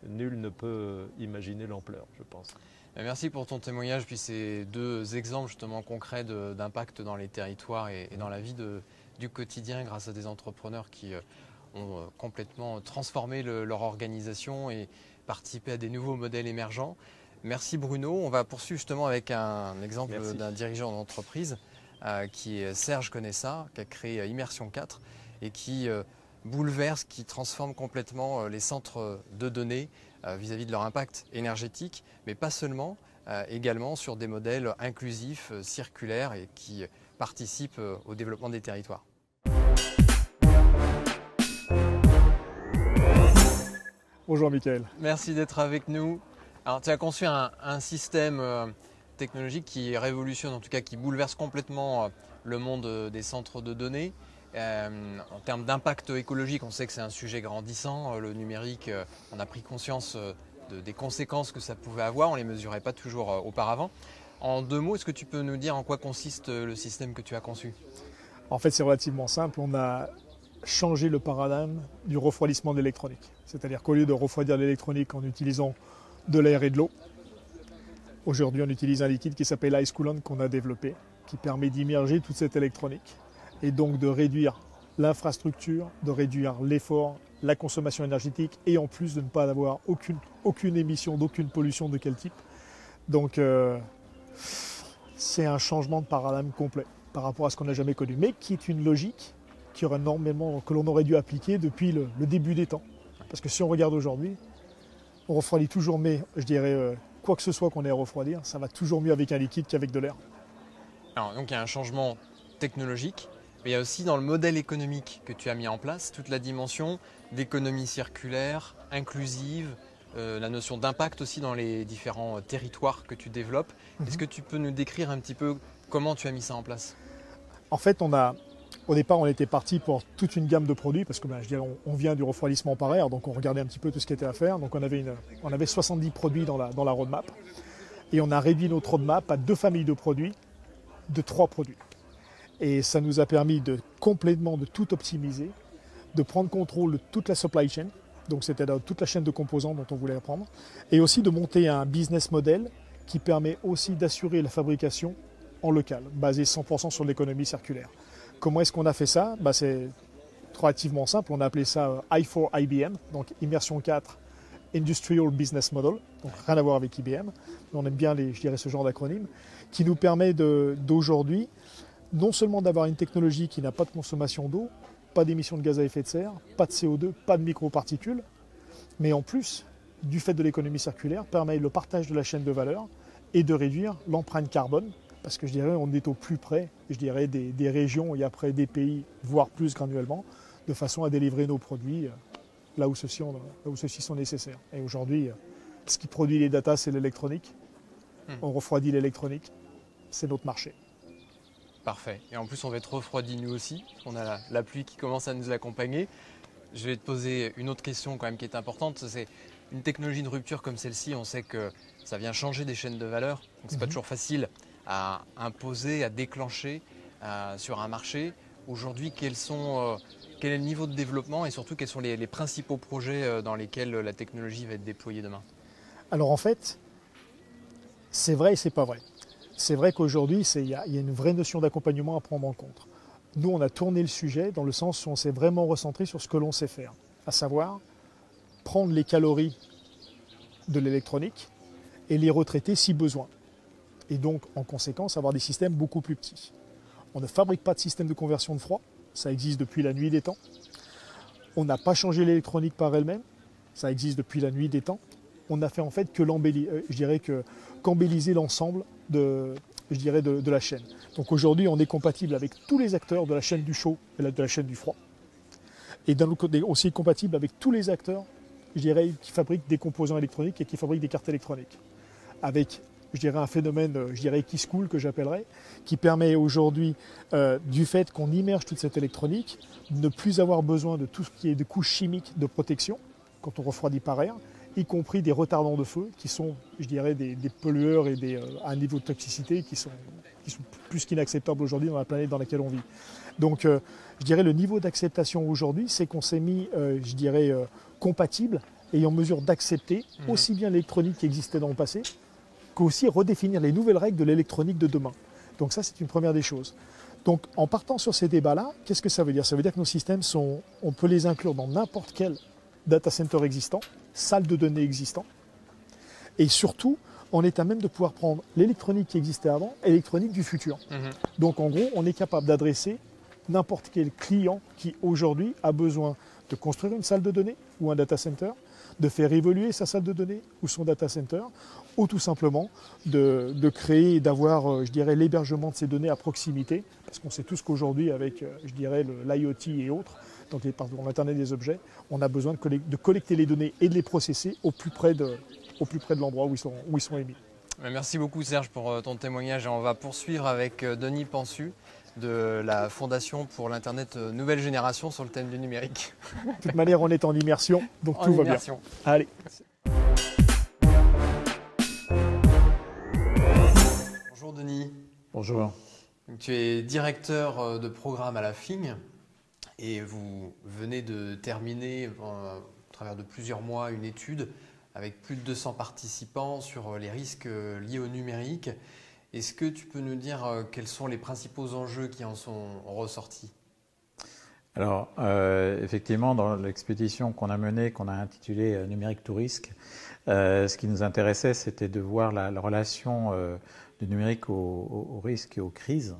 S8: Nul ne peut imaginer l'ampleur, je pense.
S1: Merci pour ton témoignage, puis ces deux exemples justement concrets d'impact dans les territoires et dans la vie du quotidien grâce à des entrepreneurs qui ont complètement transformé leur organisation et participé à des nouveaux modèles émergents. Merci Bruno. On va poursuivre justement avec un exemple d'un dirigeant d'entreprise qui est Serge Conessa, qui a créé Immersion 4 et qui bouleverse, qui transforme complètement les centres de données vis-à-vis de leur impact énergétique, mais pas seulement, également sur des modèles inclusifs, circulaires et qui participent au développement des territoires.
S9: Bonjour Mickaël.
S1: Merci d'être avec nous. Alors, tu as conçu un système technologique qui révolutionne, en tout cas qui bouleverse complètement le monde des centres de données. En termes d'impact écologique, on sait que c'est un sujet grandissant. Le numérique, on a pris conscience des conséquences que ça pouvait avoir. On ne les mesurait pas toujours auparavant. En deux mots, est-ce que tu peux nous dire en quoi consiste le système que tu as conçu?
S9: En fait, c'est relativement simple. On a changé le paradigme du refroidissement de l'électronique. C'est-à-dire qu'au lieu de refroidir l'électronique en utilisant de l'air et de l'eau, aujourd'hui on utilise un liquide qui s'appelle Ice Coolant qu'on a développé, qui permet d'immerger toute cette électronique et donc de réduire l'infrastructure, de réduire l'effort, la consommation énergétique et en plus de ne pas avoir aucune émission d'aucune pollution de quel type. Donc c'est un changement de paradigme complet par rapport à ce qu'on n'a jamais connu, mais qui est une logique que l'on aurait dû appliquer depuis le début des temps. Parce que si on regarde aujourd'hui, on refroidit toujours, mais je dirais quoi que ce soit qu'on ait à refroidir, ça va toujours mieux avec un liquide qu'avec de l'air.
S1: Alors, donc il y a un changement technologique, mais il y a aussi dans le modèle économique que tu as mis en place toute la dimension d'économie circulaire, inclusive, la notion d'impact aussi dans les différents territoires que tu développes. Est-ce que tu peux nous décrire un petit peu Comment tu as mis ça en place?
S9: En fait, au départ, on était parti pour toute une gamme de produits parce que je dirais, on vient du refroidissement par air, donc on regardait un petit peu tout ce qui était à faire. Donc on avait 70 produits dans la roadmap et on a réduit notre roadmap à 2 familles de produits, de 3 produits. Et ça nous a permis de complètement de tout optimiser, de prendre contrôle de toute la supply chain, donc c'était toute la chaîne de composants dont on voulait apprendre, et aussi de monter un business model qui permet aussi d'assurer la fabrication en local, basé 100% sur l'économie circulaire. Comment est-ce qu'on a fait ça? C'est relativement simple, on a appelé ça I4IBM, donc Immersion 4 Industrial Business Model, donc rien à voir avec IBM, on aime bien ce genre d'acronyme, qui nous permet d'aujourd'hui non seulement d'avoir une technologie qui n'a pas de consommation d'eau, pas d'émissions de gaz à effet de serre, pas de CO2, pas de microparticules, mais en plus, du fait de l'économie circulaire, permet le partage de la chaîne de valeur et de réduire l'empreinte carbone, parce que on est au plus près, des régions et après des pays, voire plus graduellement, de façon à délivrer nos produits là où ceux-ci sont nécessaires. Et aujourd'hui, ce qui produit les data, c'est l'électronique. On refroidit l'électronique, c'est notre marché.
S1: Parfait. Et en plus, on va être refroidi nous aussi, parce qu'on a la pluie qui commence à nous accompagner. Je vais te poser une autre question quand même qui est importante. C'est une technologie de rupture comme celle-ci, on sait que ça vient changer des chaînes de valeur. Donc c'est pas toujours facile à imposer, à déclencher sur un marché. Aujourd'hui, quel est le niveau de développement et surtout quels sont les principaux projets dans lesquels la technologie va être déployée demain?
S9: Alors en fait, c'est vrai et c'est pas vrai. C'est vrai qu'aujourd'hui, il y a une vraie notion d'accompagnement à prendre en compte. Nous, on a tourné le sujet dans le sens où on s'est vraiment recentré sur ce que l'on sait faire, à savoir prendre les calories de l'électronique et les retraiter si besoin. Et donc, en conséquence, avoir des systèmes beaucoup plus petits. On ne fabrique pas de système de conversion de froid, ça existe depuis la nuit des temps. On n'a pas changé l'électronique par elle-même, ça existe depuis la nuit des temps. On n'a fait en fait que qu'embelliser l'ensemble de la chaîne. Donc aujourd'hui, on est compatible avec tous les acteurs de la chaîne du chaud et de la chaîne du froid. Et d'un autre côté, aussi compatible avec tous les acteurs, qui fabriquent des composants électroniques et qui fabriquent des cartes électroniques. Avec, un phénomène, qui se coule, que j'appellerais, qui permet aujourd'hui, du fait qu'on immerge toute cette électronique, de ne plus avoir besoin de tout ce qui est de couches chimiques de protection, quand on refroidit par air, y compris des retardants de feu qui sont, des pollueurs et à un niveau de toxicité qui sont plus qu'inacceptables aujourd'hui dans la planète dans laquelle on vit. Donc, le niveau d'acceptation aujourd'hui, c'est qu'on s'est mis, compatible et en mesure d'accepter aussi bien l'électronique qui existait dans le passé, qu'aussi redéfinir les nouvelles règles de l'électronique de demain. Donc ça, c'est une première des choses. Donc, en partant sur ces débats-là, qu'est-ce que ça veut dire? Ça veut dire que nos systèmes on peut les inclure dans n'importe quel data center existant, salle de données existant, et surtout, on est à même de pouvoir prendre l'électronique qui existait avant et l'électronique du futur. Donc en gros, on est capable d'adresser n'importe quel client qui aujourd'hui a besoin de construire une salle de données ou un data center, de faire évoluer sa salle de données ou son data center, ou tout simplement de créer et d'avoir, l'hébergement de ces données à proximité, parce qu'on sait tous qu'aujourd'hui, avec, l'IoT et autres, donc l'Internet des objets, on a besoin de collecter les données et de les processer au plus près de l'endroit où ils sont émis.
S1: Merci beaucoup Serge pour ton témoignage. Et on va poursuivre avec Denis Pansu de la Fondation pour l'Internet Nouvelle Génération sur le thème du numérique.
S9: De toute manière, on est en immersion, donc tout va bien. Allez.
S1: Bonjour Denis.
S5: Bonjour.
S1: Donc, tu es directeur de programme à la FING et vous venez de terminer au travers de plusieurs mois une étude avec plus de 200 participants sur les risques liés au numérique. Est-ce que tu peux nous dire quels sont les principaux enjeux qui en sont ressortis?
S10: Alors, effectivement, dans l'expédition qu'on a menée, qu'on a intitulée « Numérique tout risque », ce qui nous intéressait, c'était de voir la relation du numérique au risque et aux crises.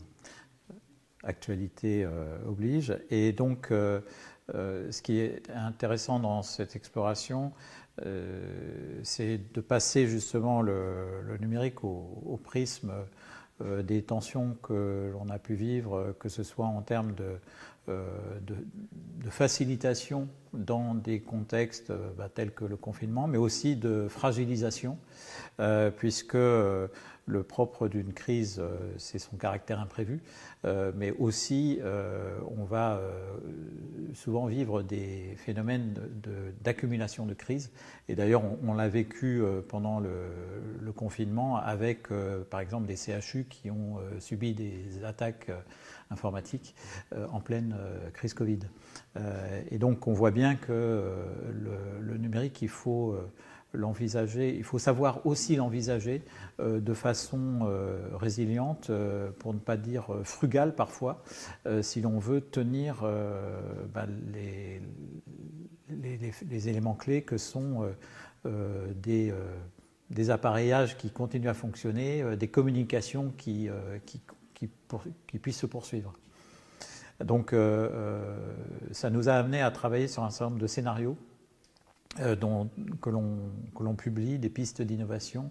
S10: Actualité oblige. Et donc, ce qui est intéressant dans cette exploration, c'est de passer justement le numérique au prisme des tensions que l'on a pu vivre, que ce soit en termes de facilitation dans des contextes tels que le confinement, mais aussi de fragilisation, puisque le propre d'une crise, c'est son caractère imprévu, mais aussi on va souvent vivre des phénomènes d'accumulation de crises. Et d'ailleurs, on l'a vécu pendant le confinement avec, par exemple, des CHU qui ont subi des attaques informatiques en pleine crise Covid. Et donc, on voit bien que le numérique, il faut l'envisager, il faut savoir aussi l'envisager de façon résiliente, pour ne pas dire frugale parfois, si l'on veut tenir les éléments clés que sont des appareillages qui continuent à fonctionner, des communications qui puissent se poursuivre. Donc ça nous a amené à travailler sur un certain nombre de scénarios que l'on publie, des pistes d'innovation,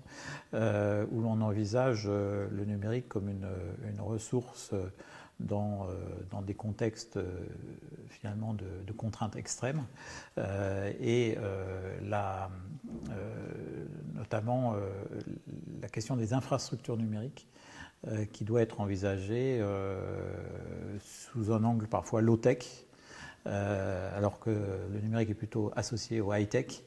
S10: où l'on envisage le numérique comme une ressource dans des contextes finalement de contraintes extrêmes, et notamment la question des infrastructures numériques qui doit être envisagée sous un angle parfois low-tech, alors que le numérique est plutôt associé au high-tech.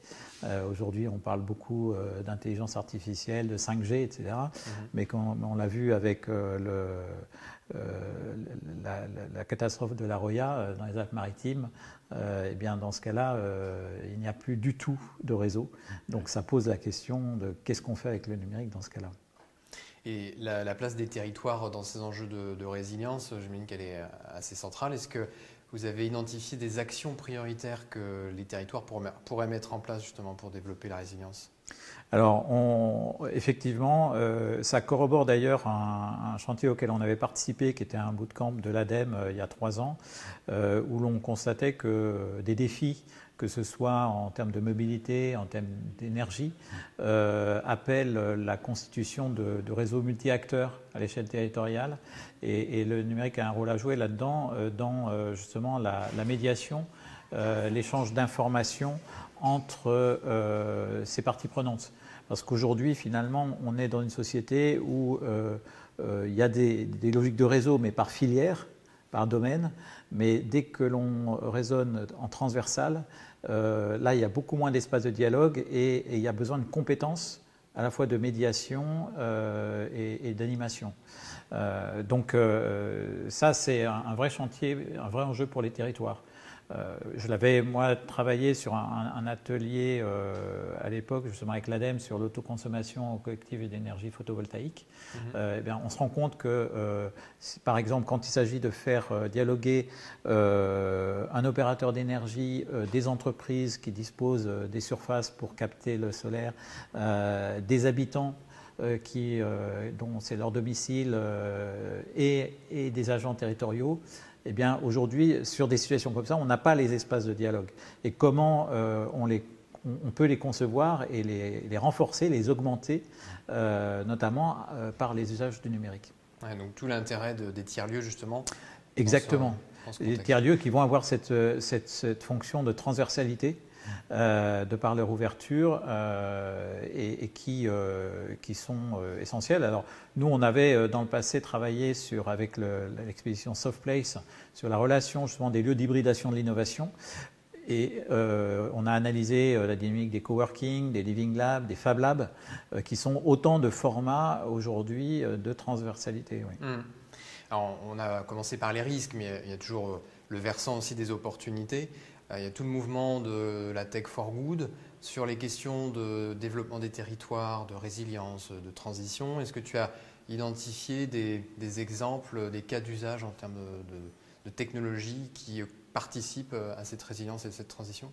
S10: Aujourd'hui, on parle beaucoup d'intelligence artificielle, de 5G, etc. Mais quand on l'a vu avec la catastrophe de la Roya dans les Alpes-Maritimes, eh bien dans ce cas-là, il n'y a plus du tout de réseau. Donc ça pose la question de qu'est-ce qu'on fait avec le numérique dans ce cas-là.
S1: Et la place des territoires dans ces enjeux de résilience, j'imagine qu'elle est assez centrale. Est-ce que vous avez identifié des actions prioritaires que les territoires pourraient mettre en place justement pour développer la résilience?
S10: Alors, effectivement, ça corrobore d'ailleurs un chantier auquel on avait participé, qui était un bootcamp de l'ADEME il y a 3 ans, où l'on constatait que des défis, que ce soit en termes de mobilité, en termes d'énergie, appellent la constitution de réseaux multi-acteurs à l'échelle territoriale. Et le numérique a un rôle à jouer là-dedans, dans justement la médiation, l'échange d'informations entre ces parties prenantes. Parce qu'aujourd'hui, finalement, on est dans une société où il y a des logiques de réseau, mais par filière, par domaine. Mais dès que l'on raisonne en transversal, là, il y a beaucoup moins d'espace de dialogue et il y a besoin de compétences à la fois de médiation et d'animation. Donc ça, c'est un vrai chantier, un vrai enjeu pour les territoires. Je l'avais, moi, travaillé sur un atelier à l'époque, justement avec l'ADEME, sur l'autoconsommation collective d'énergie photovoltaïque. Eh bien, on se rend compte que, par exemple, quand il s'agit de faire dialoguer un opérateur d'énergie, des entreprises qui disposent des surfaces pour capter le solaire, des habitants, dont c'est leur domicile, et des agents territoriaux, eh bien, aujourd'hui, sur des situations comme ça, on n'a pas les espaces de dialogue. Et comment on peut les concevoir et les renforcer, les augmenter, notamment par les usages du numérique.
S1: Ouais, donc tout l'intérêt des tiers-lieux, justement.
S10: Exactement. Les tiers-lieux qui vont avoir cette fonction de transversalité, de par leur ouverture, et qui sont essentiels. Alors nous, on avait dans le passé travaillé avec l'expédition Softplace sur la relation justement des lieux d'hybridation de l'innovation, et on a analysé la dynamique des coworking, des living labs, des fab labs, qui sont autant de formats aujourd'hui de transversalité. Oui.
S1: Alors, on a commencé par les risques, mais il y a toujours le versant aussi des opportunités. Il y a tout le mouvement de la Tech for Good sur les questions de développement des territoires, de résilience, de transition. Est-ce que tu as identifié des exemples, des cas d'usage en termes de technologies qui participent à cette résilience et cette transition?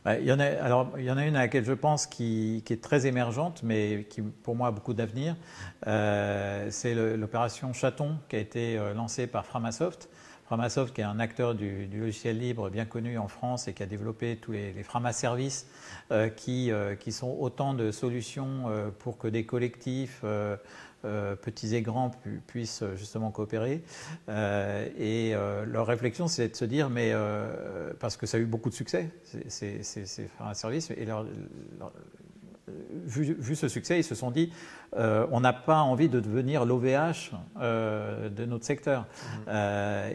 S10: Il y en a une à laquelle je pense qui est très émergente, mais qui pour moi a beaucoup d'avenir. C'est l'opération Chaton qui a été lancée par Framasoft. Framasoft, qui est un acteur du logiciel libre bien connu en France et qui a développé tous les Framaservices, qui sont autant de solutions pour que des collectifs, petits et grands, puissent justement coopérer. Et leur réflexion, c'est de se dire, mais parce que ça a eu beaucoup de succès, ces Framaservices, et vu ce succès, ils se sont dit on n'a pas envie de devenir l'OVH de notre secteur.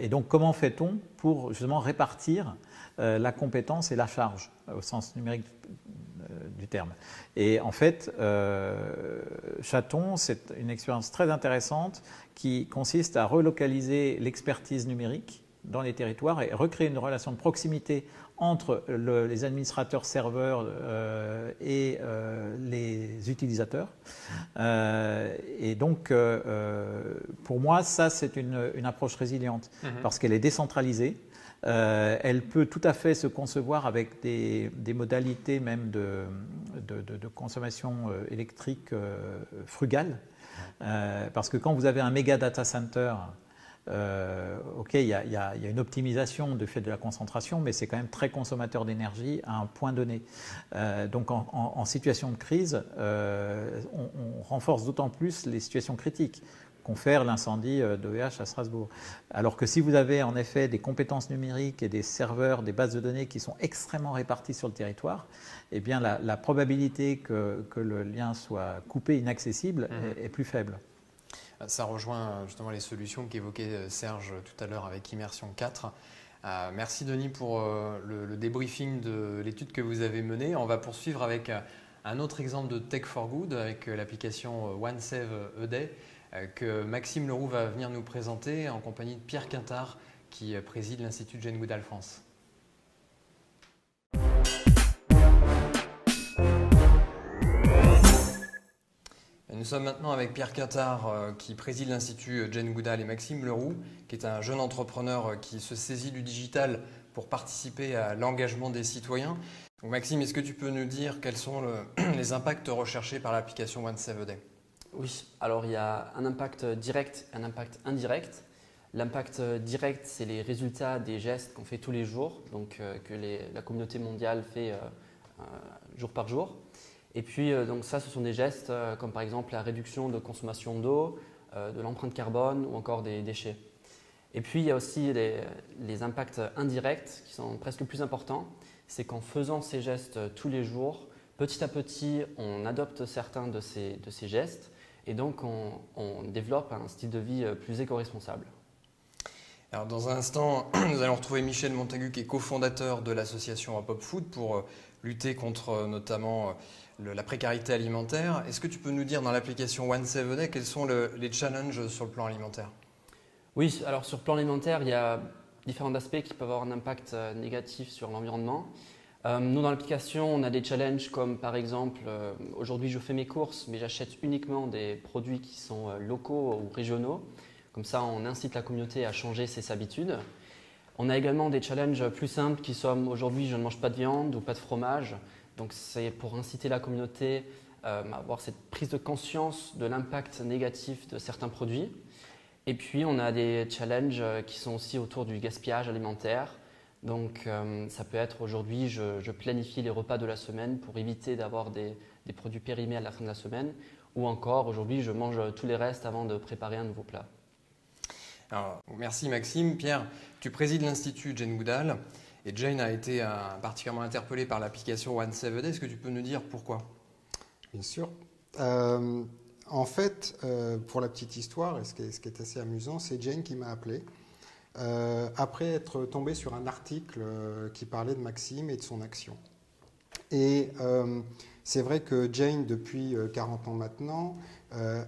S10: Et donc, comment fait-on pour justement répartir la compétence et la charge au sens numérique du terme? Et en fait, Chaton, c'est une expérience très intéressante qui consiste à relocaliser l'expertise numérique dans les territoires et recréer une relation de proximité entre les administrateurs serveurs et les utilisateurs. Et donc, pour moi, ça, c'est une approche résiliente parce qu'elle est décentralisée. Elle peut tout à fait se concevoir avec des modalités même de consommation électrique frugale. Parce que quand vous avez un méga data center, ok, il y a une optimisation du fait de la concentration, mais c'est quand même très consommateur d'énergie à un point donné. Donc en situation de crise, on renforce d'autant plus les situations critiques. Confère l'incendie d'OVH à Strasbourg. Alors que si vous avez en effet des compétences numériques et des serveurs, des bases de données qui sont extrêmement réparties sur le territoire, eh bien la probabilité que le lien soit coupé, inaccessible, est plus faible.
S1: Ça rejoint justement les solutions qu'évoquait Serge tout à l'heure avec Immersion 4. Merci Denis pour le débriefing de l'étude que vous avez menée. On va poursuivre avec un autre exemple de Tech for Good avec l'application OneSave ED que Maxime Leroux va venir nous présenter en compagnie de Pierre Quintard qui préside l'Institut Jane Goodall France. Nous sommes maintenant avec Pierre Quintard qui préside l'Institut Jane Goodall et Maxime Leroux qui est un jeune entrepreneur qui se saisit du digital pour participer à l'engagement des citoyens. Donc Maxime, est-ce que tu peux nous dire quels sont les impacts recherchés par l'application OneSave ED ?
S11: Oui, alors il y a un impact direct et un impact indirect. L'impact direct, c'est les résultats des gestes qu'on fait tous les jours, donc que la communauté mondiale fait jour par jour. Et puis donc ça, ce sont des gestes comme par exemple la réduction de consommation d'eau, de l'empreinte carbone ou encore des déchets. Et puis il y a aussi les impacts indirects qui sont presque plus importants. C'est qu'en faisant ces gestes tous les jours, petit à petit, on adopte certains de ces gestes et donc on développe un style de vie plus éco-responsable.
S1: Alors dans un instant, nous allons retrouver Michel Montagu qui est cofondateur de l'association Pop Food pour lutter contre notamment la précarité alimentaire. Est-ce que tu peux nous dire dans l'application OneSave ED quels sont les challenges sur le plan alimentaire ?
S11: Oui, alors sur le plan alimentaire, il y a différents aspects qui peuvent avoir un impact négatif sur l'environnement. Nous, dans l'application, on a des challenges comme par exemple, aujourd'hui je fais mes courses, mais j'achète uniquement des produits qui sont locaux ou régionaux. Comme ça, on incite la communauté à changer ses habitudes. On a également des challenges plus simples qui sont aujourd'hui je ne mange pas de viande ou pas de fromage. Donc c'est pour inciter la communauté à avoir cette prise de conscience de l'impact négatif de certains produits. Et puis on a des challenges qui sont aussi autour du gaspillage alimentaire. Donc ça peut être aujourd'hui, je planifie les repas de la semaine pour éviter d'avoir des produits périmés à la fin de la semaine. Ou encore aujourd'hui, je mange tous les restes avant de préparer un nouveau plat.
S1: Alors, merci Maxime. Pierre, tu présides l'Institut Jane Goodall et Jane a été particulièrement interpellée par l'application OneSave ED. Est-ce que tu peux nous dire pourquoi ?
S12: Bien sûr. En fait, pour la petite histoire, et ce qui est assez amusant, c'est Jane qui m'a appelé après être tombé sur un article qui parlait de Maxime et de son action. Et c'est vrai que Jane, depuis 40 ans maintenant,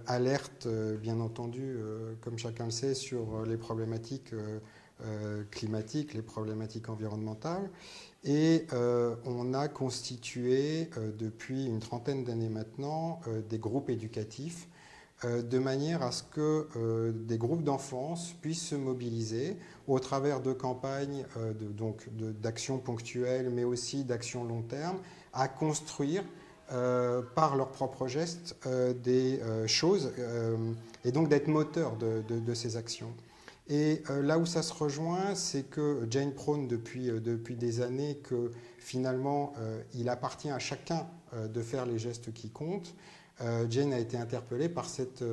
S12: alerte, bien entendu, comme chacun le sait, sur les problématiques climatiques, les problématiques environnementales. Et on a constitué, depuis une trentaine d'années maintenant, des groupes éducatifs de manière à ce que des groupes d'enfance puissent se mobiliser au travers de campagnes d'actions ponctuelles, mais aussi d'actions long terme, à construire par leurs propres gestes des choses et donc d'être moteur de ces actions. Et là où ça se rejoint, c'est que Jane prône depuis des années que finalement il appartient à chacun de faire les gestes qui comptent. Jane a été interpellée par cette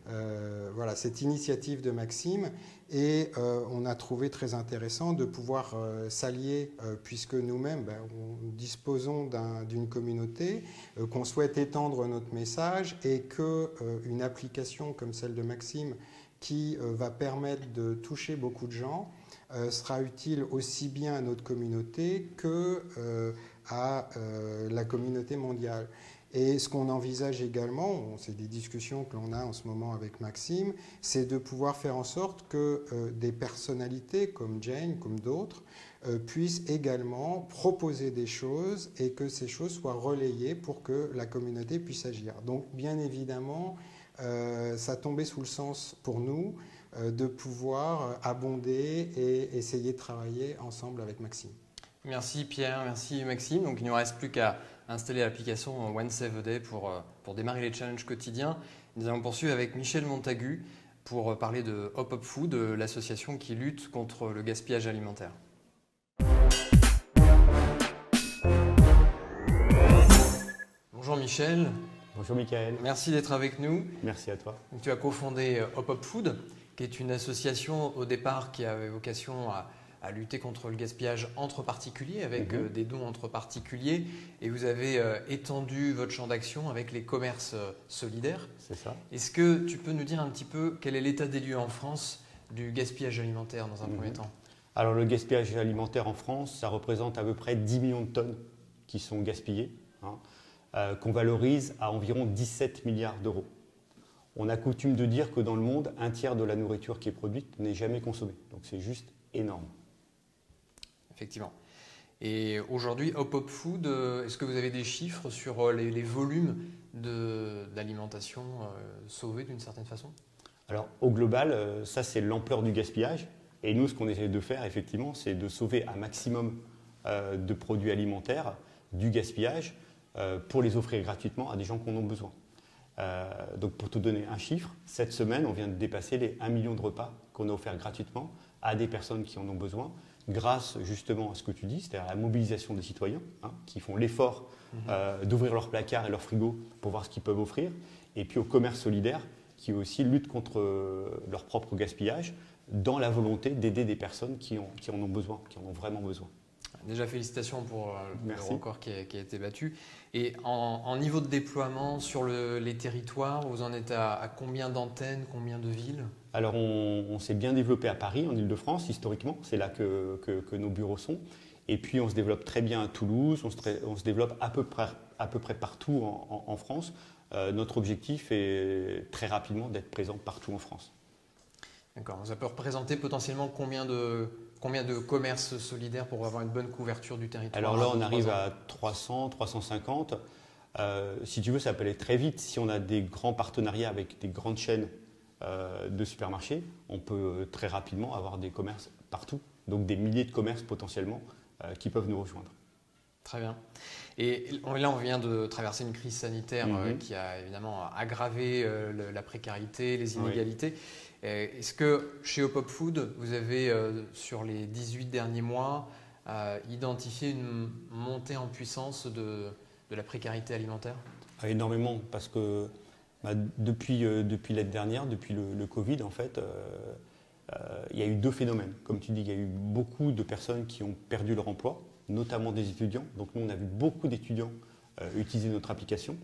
S12: voilà, cette initiative de Maxime et on a trouvé très intéressant de pouvoir s'allier puisque nous-mêmes nous disposons d'une communauté, qu'on souhaite étendre notre message et qu'une application comme celle de Maxime qui va permettre de toucher beaucoup de gens sera utile aussi bien à notre communauté qu'à la communauté mondiale. Et ce qu'on envisage également, c'est des discussions que l'on a en ce moment avec Maxime, c'est de pouvoir faire en sorte que des personnalités comme Jane, comme d'autres, puissent également proposer des choses et que ces choses soient relayées pour que la communauté puisse agir. Donc bien évidemment, ça tombait sous le sens pour nous de pouvoir abonder et essayer de travailler ensemble avec Maxime.
S1: Merci Pierre, merci Maxime. Donc il ne nous reste plus qu'à installer l'application One Save a Day pour démarrer les challenges quotidiens. Nous allons poursuivre avec Michel Montagu pour parler de Hop Hop Food, l'association qui lutte contre le gaspillage alimentaire. Bonjour Michel.
S13: Bonjour Michael.
S1: Merci d'être avec nous.
S13: Merci à toi.
S1: Donc, tu as cofondé Hop Hop Food, qui est une association au départ qui avait vocation à lutter contre le gaspillage entre particuliers, avec des dons entre particuliers. Et vous avez étendu votre champ d'action avec les commerces solidaires.
S13: C'est ça.
S1: Est-ce que tu peux nous dire un petit peu quel est l'état des lieux en France du gaspillage alimentaire dans un premier temps?
S13: Alors le gaspillage alimentaire en France, ça représente à peu près 10 millions de tonnes qui sont gaspillées, qu'on valorise à environ 17 milliards d'euros. On a coutume de dire que dans le monde, un tiers de la nourriture qui est produite n'est jamais consommée. Donc c'est juste énorme.
S1: Effectivement. Et aujourd'hui, Hop Hop Food, est-ce que vous avez des chiffres sur les volumes d'alimentation sauvés d'une certaine façon?
S13: Alors au global, ça c'est l'ampleur du gaspillage. Et nous, ce qu'on essaie de faire, effectivement, c'est de sauver un maximum de produits alimentaires du gaspillage pour les offrir gratuitement à des gens qui en ont besoin. Donc pour te donner un chiffre, cette semaine, on vient de dépasser les 1 million de repas qu'on a offerts gratuitement à des personnes qui en ont besoin, grâce justement à ce que tu dis, c'est-à-dire à la mobilisation des citoyens qui font l'effort d'ouvrir leur placard et leur frigo pour voir ce qu'ils peuvent offrir, et puis au commerce solidaire qui aussi lutte contre leur propre gaspillage dans la volonté d'aider des personnes qui en ont besoin, qui en ont vraiment besoin.
S1: Déjà, félicitations pour le record qui a été battu. Et en niveau de déploiement sur les territoires, vous en êtes à combien d'antennes, combien de villes?
S13: Alors, on s'est bien développé à Paris, en Ile-de-France, historiquement. C'est là que nos bureaux sont. Et puis, on se développe très bien à Toulouse. On se développe à peu près partout en France. Notre objectif est très rapidement d'être présent partout en France.
S1: D'accord. Ça peut représenter potentiellement combien de commerces solidaires pour avoir une bonne couverture du territoire?
S13: Alors là, on arrive à 300, 350. Si tu veux, ça peut aller très vite. Si on a des grands partenariats avec des grandes chaînes de supermarchés, on peut très rapidement avoir des commerces partout. Donc des milliers de commerces potentiellement qui peuvent nous rejoindre.
S1: Très bien. Et là, on vient de traverser une crise sanitaire qui a évidemment aggravé la précarité, les inégalités. Est-ce que chez Hop Hop Food, vous avez, sur les 18 derniers mois, identifié une montée en puissance de la précarité alimentaire?
S13: Énormément, parce que depuis l'année dernière, depuis le Covid, en fait, il y a eu deux phénomènes. Comme tu dis, il y a eu beaucoup de personnes qui ont perdu leur emploi, notamment des étudiants. Donc nous, on a vu beaucoup d'étudiants utiliser notre application,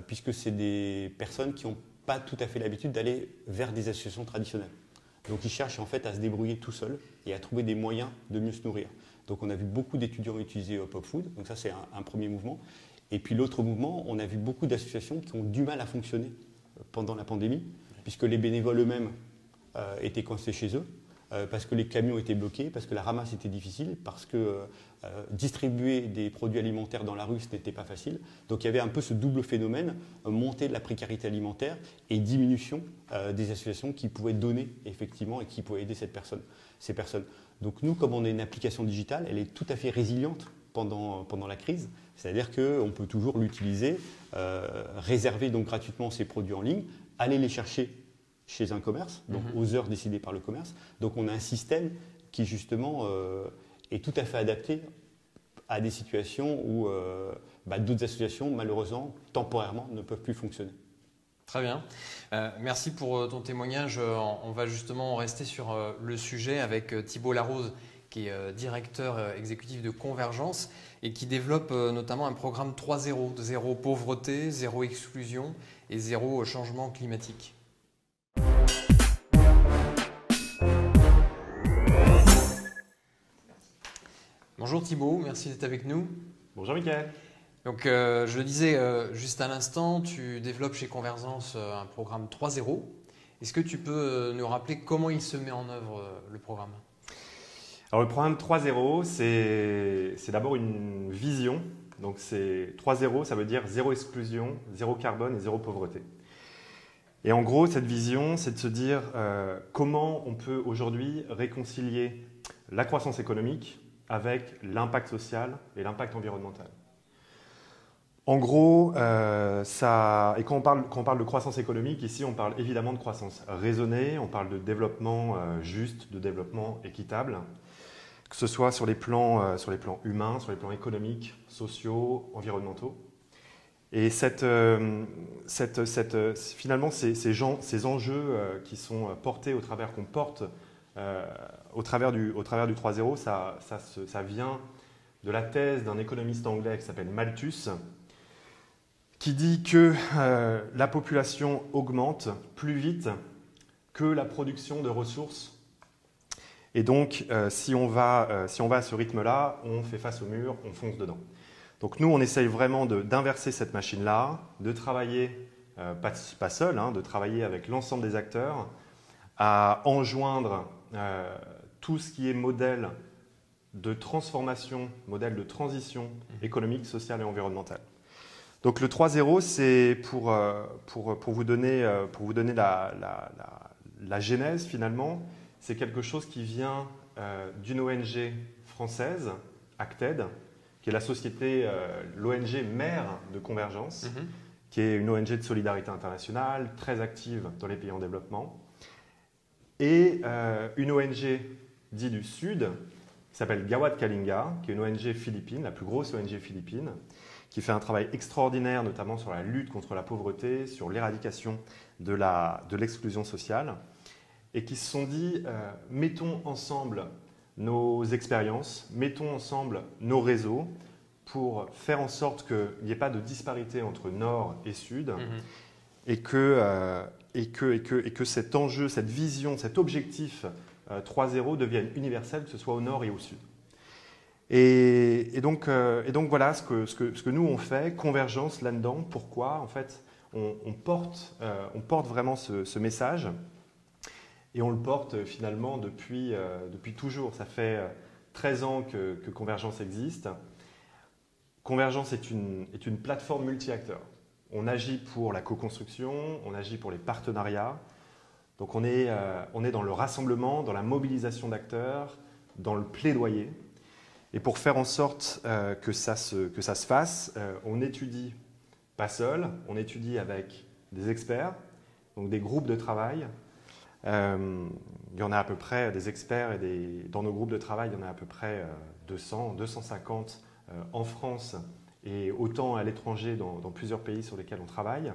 S13: puisque c'est des personnes qui n'ont pas tout à fait l'habitude d'aller vers des associations traditionnelles. Donc ils cherchent en fait à se débrouiller tout seuls et à trouver des moyens de mieux se nourrir. Donc on a vu beaucoup d'étudiants utiliser Hop Hop Food, donc ça c'est un premier mouvement. Et puis l'autre mouvement, on a vu beaucoup d'associations qui ont du mal à fonctionner pendant la pandémie, puisque les bénévoles eux-mêmes étaient coincés chez eux, parce que les camions étaient bloqués, parce que la ramasse était difficile, parce que distribuer des produits alimentaires dans la rue, ce n'était pas facile. Donc il y avait un peu ce double phénomène, montée de la précarité alimentaire et diminution des associations qui pouvaient donner effectivement et qui pouvaient aider ces personnes. Donc nous, comme on a une application digitale, elle est tout à fait résiliente pendant la crise. C'est-à-dire qu'on peut toujours l'utiliser, réserver donc gratuitement ces produits en ligne, aller les chercher chez un commerce, donc aux heures décidées par le commerce. Donc on a un système qui justement est tout à fait adapté à des situations où d'autres associations, malheureusement, temporairement, ne peuvent plus fonctionner.
S1: Très bien. Merci pour ton témoignage. On va justement rester sur le sujet avec Thibault Larose, qui est directeur exécutif de Convergence et qui développe notamment un programme 3.0, de zéro pauvreté, zéro exclusion et zéro changement climatique. Bonjour Thibault, merci d'être avec nous.
S14: Bonjour Mickaël.
S1: Donc, je le disais juste à l'instant, tu développes chez Convergence un programme 3.0. Est-ce que tu peux nous rappeler comment il se met en œuvre le programme ?
S14: Alors le programme 3.0, c'est d'abord une vision. Donc c'est 3.0, ça veut dire zéro exclusion, zéro carbone et zéro pauvreté. Et en gros, cette vision, c'est de se dire comment on peut aujourd'hui réconcilier la croissance économique avec l'impact social et l'impact environnemental. En gros, et quand on parle de croissance économique, ici on parle évidemment de croissance raisonnée, on parle de développement juste, de développement équitable, que ce soit sur les plans humains, sur les plans économiques, sociaux, environnementaux. Et finalement, ces enjeux qui sont portés qu'on porte au travers du 3.0, ça vient de la thèse d'un économiste anglais qui s'appelle Malthus, qui dit que la population augmente plus vite que la production de ressources. Et donc, si on va à ce rythme-là, on fait face au mur, on fonce dedans. Donc nous, on essaye vraiment d'inverser cette machine-là, de travailler, pas seul, de travailler avec l'ensemble des acteurs, à enjoindre tout ce qui est modèle de transformation, modèle de transition économique, sociale et environnementale. Donc le 3.0, c'est pour vous donner la genèse finalement, c'est quelque chose qui vient d'une ONG française, Acted, qui est la société, l'ONG mère de Convergence, qui est une ONG de solidarité internationale, très active dans les pays en développement, et une ONG dite du Sud, qui s'appelle Gawat Kalinga, qui est une ONG philippine, la plus grosse ONG philippine, qui fait un travail extraordinaire, notamment sur la lutte contre la pauvreté, sur l'éradication de l'exclusion sociale, et qui se sont dit, mettons ensemble nos expériences, mettons ensemble nos réseaux pour faire en sorte qu'il n'y ait pas de disparité entre Nord et Sud, et que cet enjeu, cette vision, cet objectif 3.0 devienne universel, que ce soit au Nord et au Sud. Et donc voilà ce que nous on fait, Convergence là-dedans. Pourquoi en fait on porte vraiment ce message, et on le porte finalement depuis toujours. Ça fait 13 ans que Convergence existe. Convergence est une plateforme multi-acteurs. On agit pour la co-construction, on agit pour les partenariats. Donc on est dans le rassemblement, dans la mobilisation d'acteurs, dans le plaidoyer. Et pour faire en sorte que ça se fasse, on étudie pas seul, on étudie avec des experts, donc des groupes de travail. Il y en a à peu près des experts, dans nos groupes de travail, il y en a à peu près 200, 250 en France et autant à l'étranger dans plusieurs pays sur lesquels on travaille,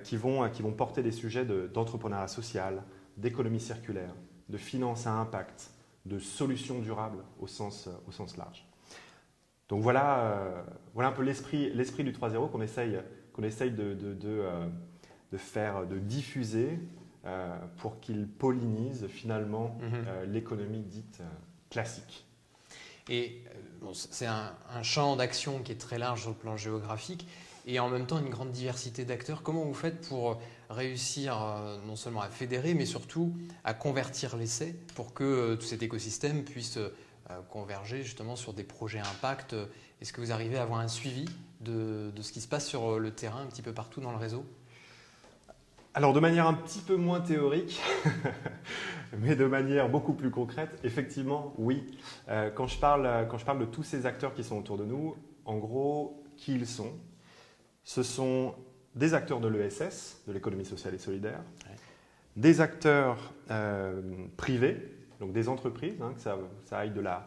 S14: qui vont porter des sujets d'entrepreneuriat social, d'économie circulaire, de finance à impact, de solutions durables au sens large. Donc voilà un peu l'esprit du 3.0 qu'on essaye de diffuser pour qu'il pollinise finalement l'économie dite classique.
S1: Et c'est un champ d'action qui est très large sur le plan géographique et en même temps une grande diversité d'acteurs. Comment vous faites pour réussir non seulement à fédérer, mais surtout à convertir l'essai pour que tout cet écosystème puisse converger justement sur des projets impact? Est-ce que vous arrivez à avoir un suivi de ce qui se passe sur le terrain un petit peu partout dans le réseau?
S14: Alors de manière un petit peu moins théorique, mais de manière beaucoup plus concrète, effectivement, oui. Quand je parle de tous ces acteurs qui sont autour de nous, en gros, qui ils sont? Ce sont des acteurs de l'ESS, de l'économie sociale et solidaire, des acteurs privés, donc des entreprises, que ça aille de la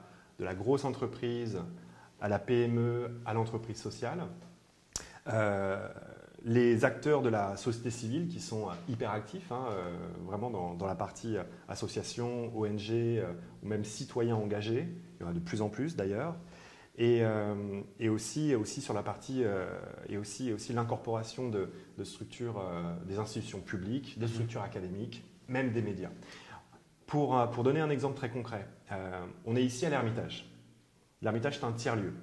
S14: grosse entreprise à la PME, à l'entreprise sociale, les acteurs de la société civile qui sont hyper actifs, vraiment dans la partie association, ONG ou même citoyens engagés, il y en a de plus en plus d'ailleurs, et aussi sur la partie et aussi l'incorporation de structures, des institutions publiques, des structures académiques, même des médias. Pour donner un exemple très concret, on est ici à l'Ermitage. L'Ermitage, c'est un tiers-lieu.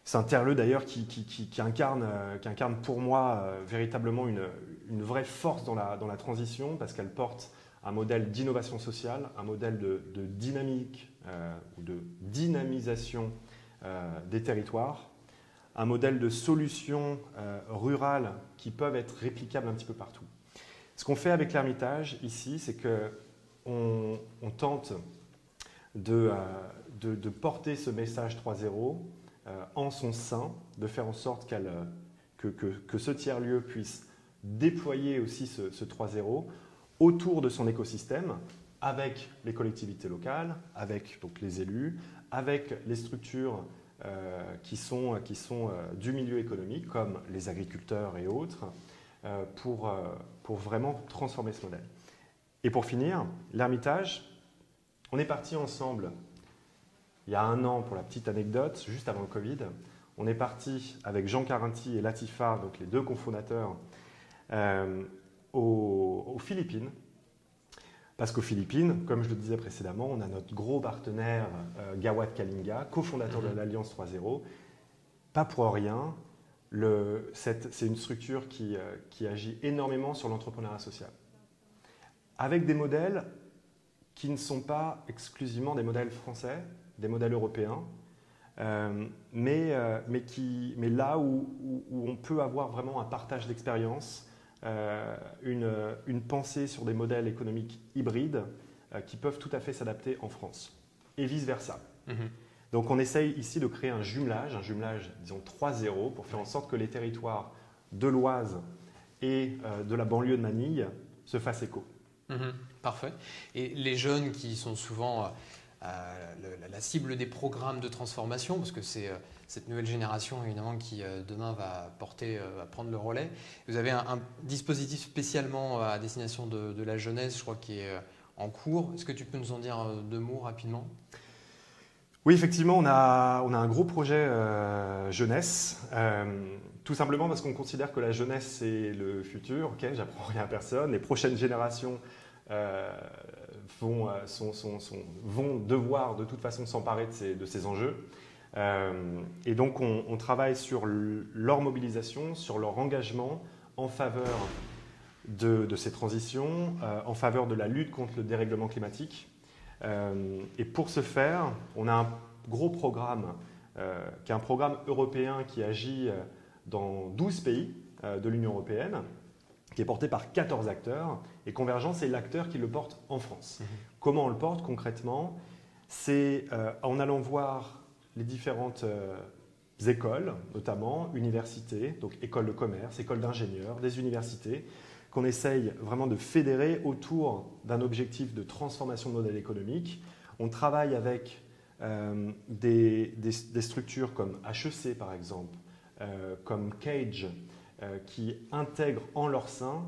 S14: C'est un tiers-lieu d'ailleurs qui incarne pour moi véritablement une vraie force dans la transition, parce qu'elle porte un modèle d'innovation sociale, un modèle de dynamique ou de dynamisation des territoires, un modèle de solutions rurales qui peuvent être réplicables un petit peu partout. Ce qu'on fait avec l'Ermitage ici, c'est qu'on tente de porter ce message 3.0 en son sein, de faire en sorte que ce tiers-lieu puisse déployer aussi ce 3.0 autour de son écosystème, avec les collectivités locales, avec donc les élus, avec les structures qui sont du milieu économique, comme les agriculteurs et autres, pour vraiment transformer ce modèle. Et pour finir, l'Ermitage, on est parti ensemble il y a 1 an, pour la petite anecdote, juste avant le Covid. On est parti avec Jean Carinti et Latifa, donc les 2 cofondateurs, aux Philippines. Parce qu'aux Philippines, comme je le disais précédemment, on a notre gros partenaire Gawad Kalinga, cofondateur de l'Alliance 3.0. Pas pour rien, c'est une structure qui agit énormément sur l'entrepreneuriat social. Avec des modèles qui ne sont pas exclusivement des modèles français, des modèles européens, mais là où on peut avoir vraiment un partage d'expérience, une pensée sur des modèles économiques hybrides qui peuvent tout à fait s'adapter en France, et vice-versa. Donc on essaye ici de créer un jumelage, disons 3.0, pour faire en sorte que les territoires de l'Oise et de la banlieue de Manille se fassent écho.
S1: Parfait. Et les jeunes qui sont souvent la cible des programmes de transformation, parce que c'est cette nouvelle génération évidemment qui demain va prendre le relais. Vous avez un dispositif spécialement à destination de la jeunesse, je crois, qui est en cours. Est-ce que tu peux nous en dire 2 mots rapidement ?
S14: Oui, effectivement, on a un gros projet jeunesse, tout simplement parce qu'on considère que la jeunesse c'est le futur. Ok, j'apprends rien à personne. Les prochaines générations vont devoir de toute façon s'emparer de ces enjeux. Et donc on travaille sur leur mobilisation, sur leur engagement en faveur de ces transitions, en faveur de la lutte contre le dérèglement climatique. Et pour ce faire, on a un gros programme, qui est un programme européen qui agit dans 12 pays de l'Union européenne, qui est porté par 14 acteurs, et Convergence est l'acteur qui le porte en France. Comment on le porte concrètement ? C'est en allant voir les différentes écoles, notamment universités, donc écoles de commerce, écoles d'ingénieurs, des universités, qu'on essaye vraiment de fédérer autour d'un objectif de transformation de modèle économique. On travaille avec des structures comme HEC par exemple, comme Cage, qui intègrent en leur sein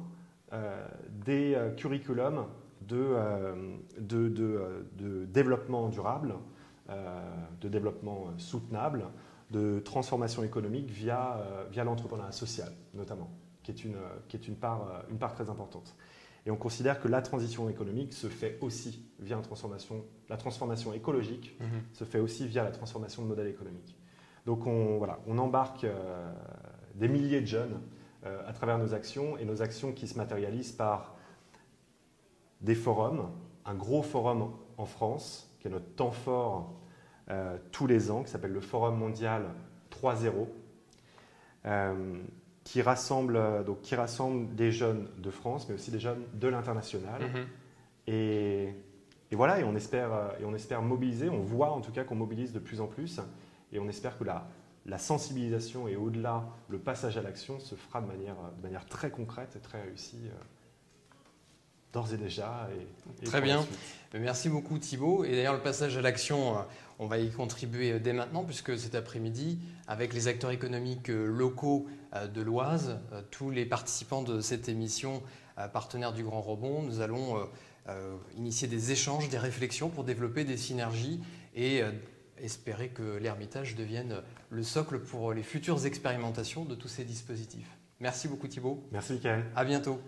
S14: des curriculums de développement durable, de développement soutenable, de transformation économique via l'entrepreneuriat social notamment, qui est une part très importante. Et on considère que la transition économique se fait aussi via la transformation écologique se fait aussi via la transformation de modèle économique. Donc on embarque des milliers de jeunes à travers nos actions, et nos actions qui se matérialisent par des forums, un gros forum en France, qui est notre temps fort tous les ans, qui s'appelle le Forum mondial 3.0, qui rassemble des jeunes de France, mais aussi des jeunes de l'international. Et voilà, et on espère mobiliser, on voit en tout cas qu'on mobilise de plus en plus, et on espère que la sensibilisation et au-delà, le passage à l'action se fera de manière très concrète et très réussie d'ores et déjà.
S1: Très bien. Merci beaucoup Thibaut. Et d'ailleurs, le passage à l'action, on va y contribuer dès maintenant, puisque cet après-midi, avec les acteurs économiques locaux de l'Oise, tous les participants de cette émission, partenaires du Grand Rebond, nous allons initier des échanges, des réflexions pour développer des synergies et espérer que l'Ermitage devienne le socle pour les futures expérimentations de tous ces dispositifs. Merci beaucoup Thibaut.
S14: Merci Mickaël.
S1: À bientôt.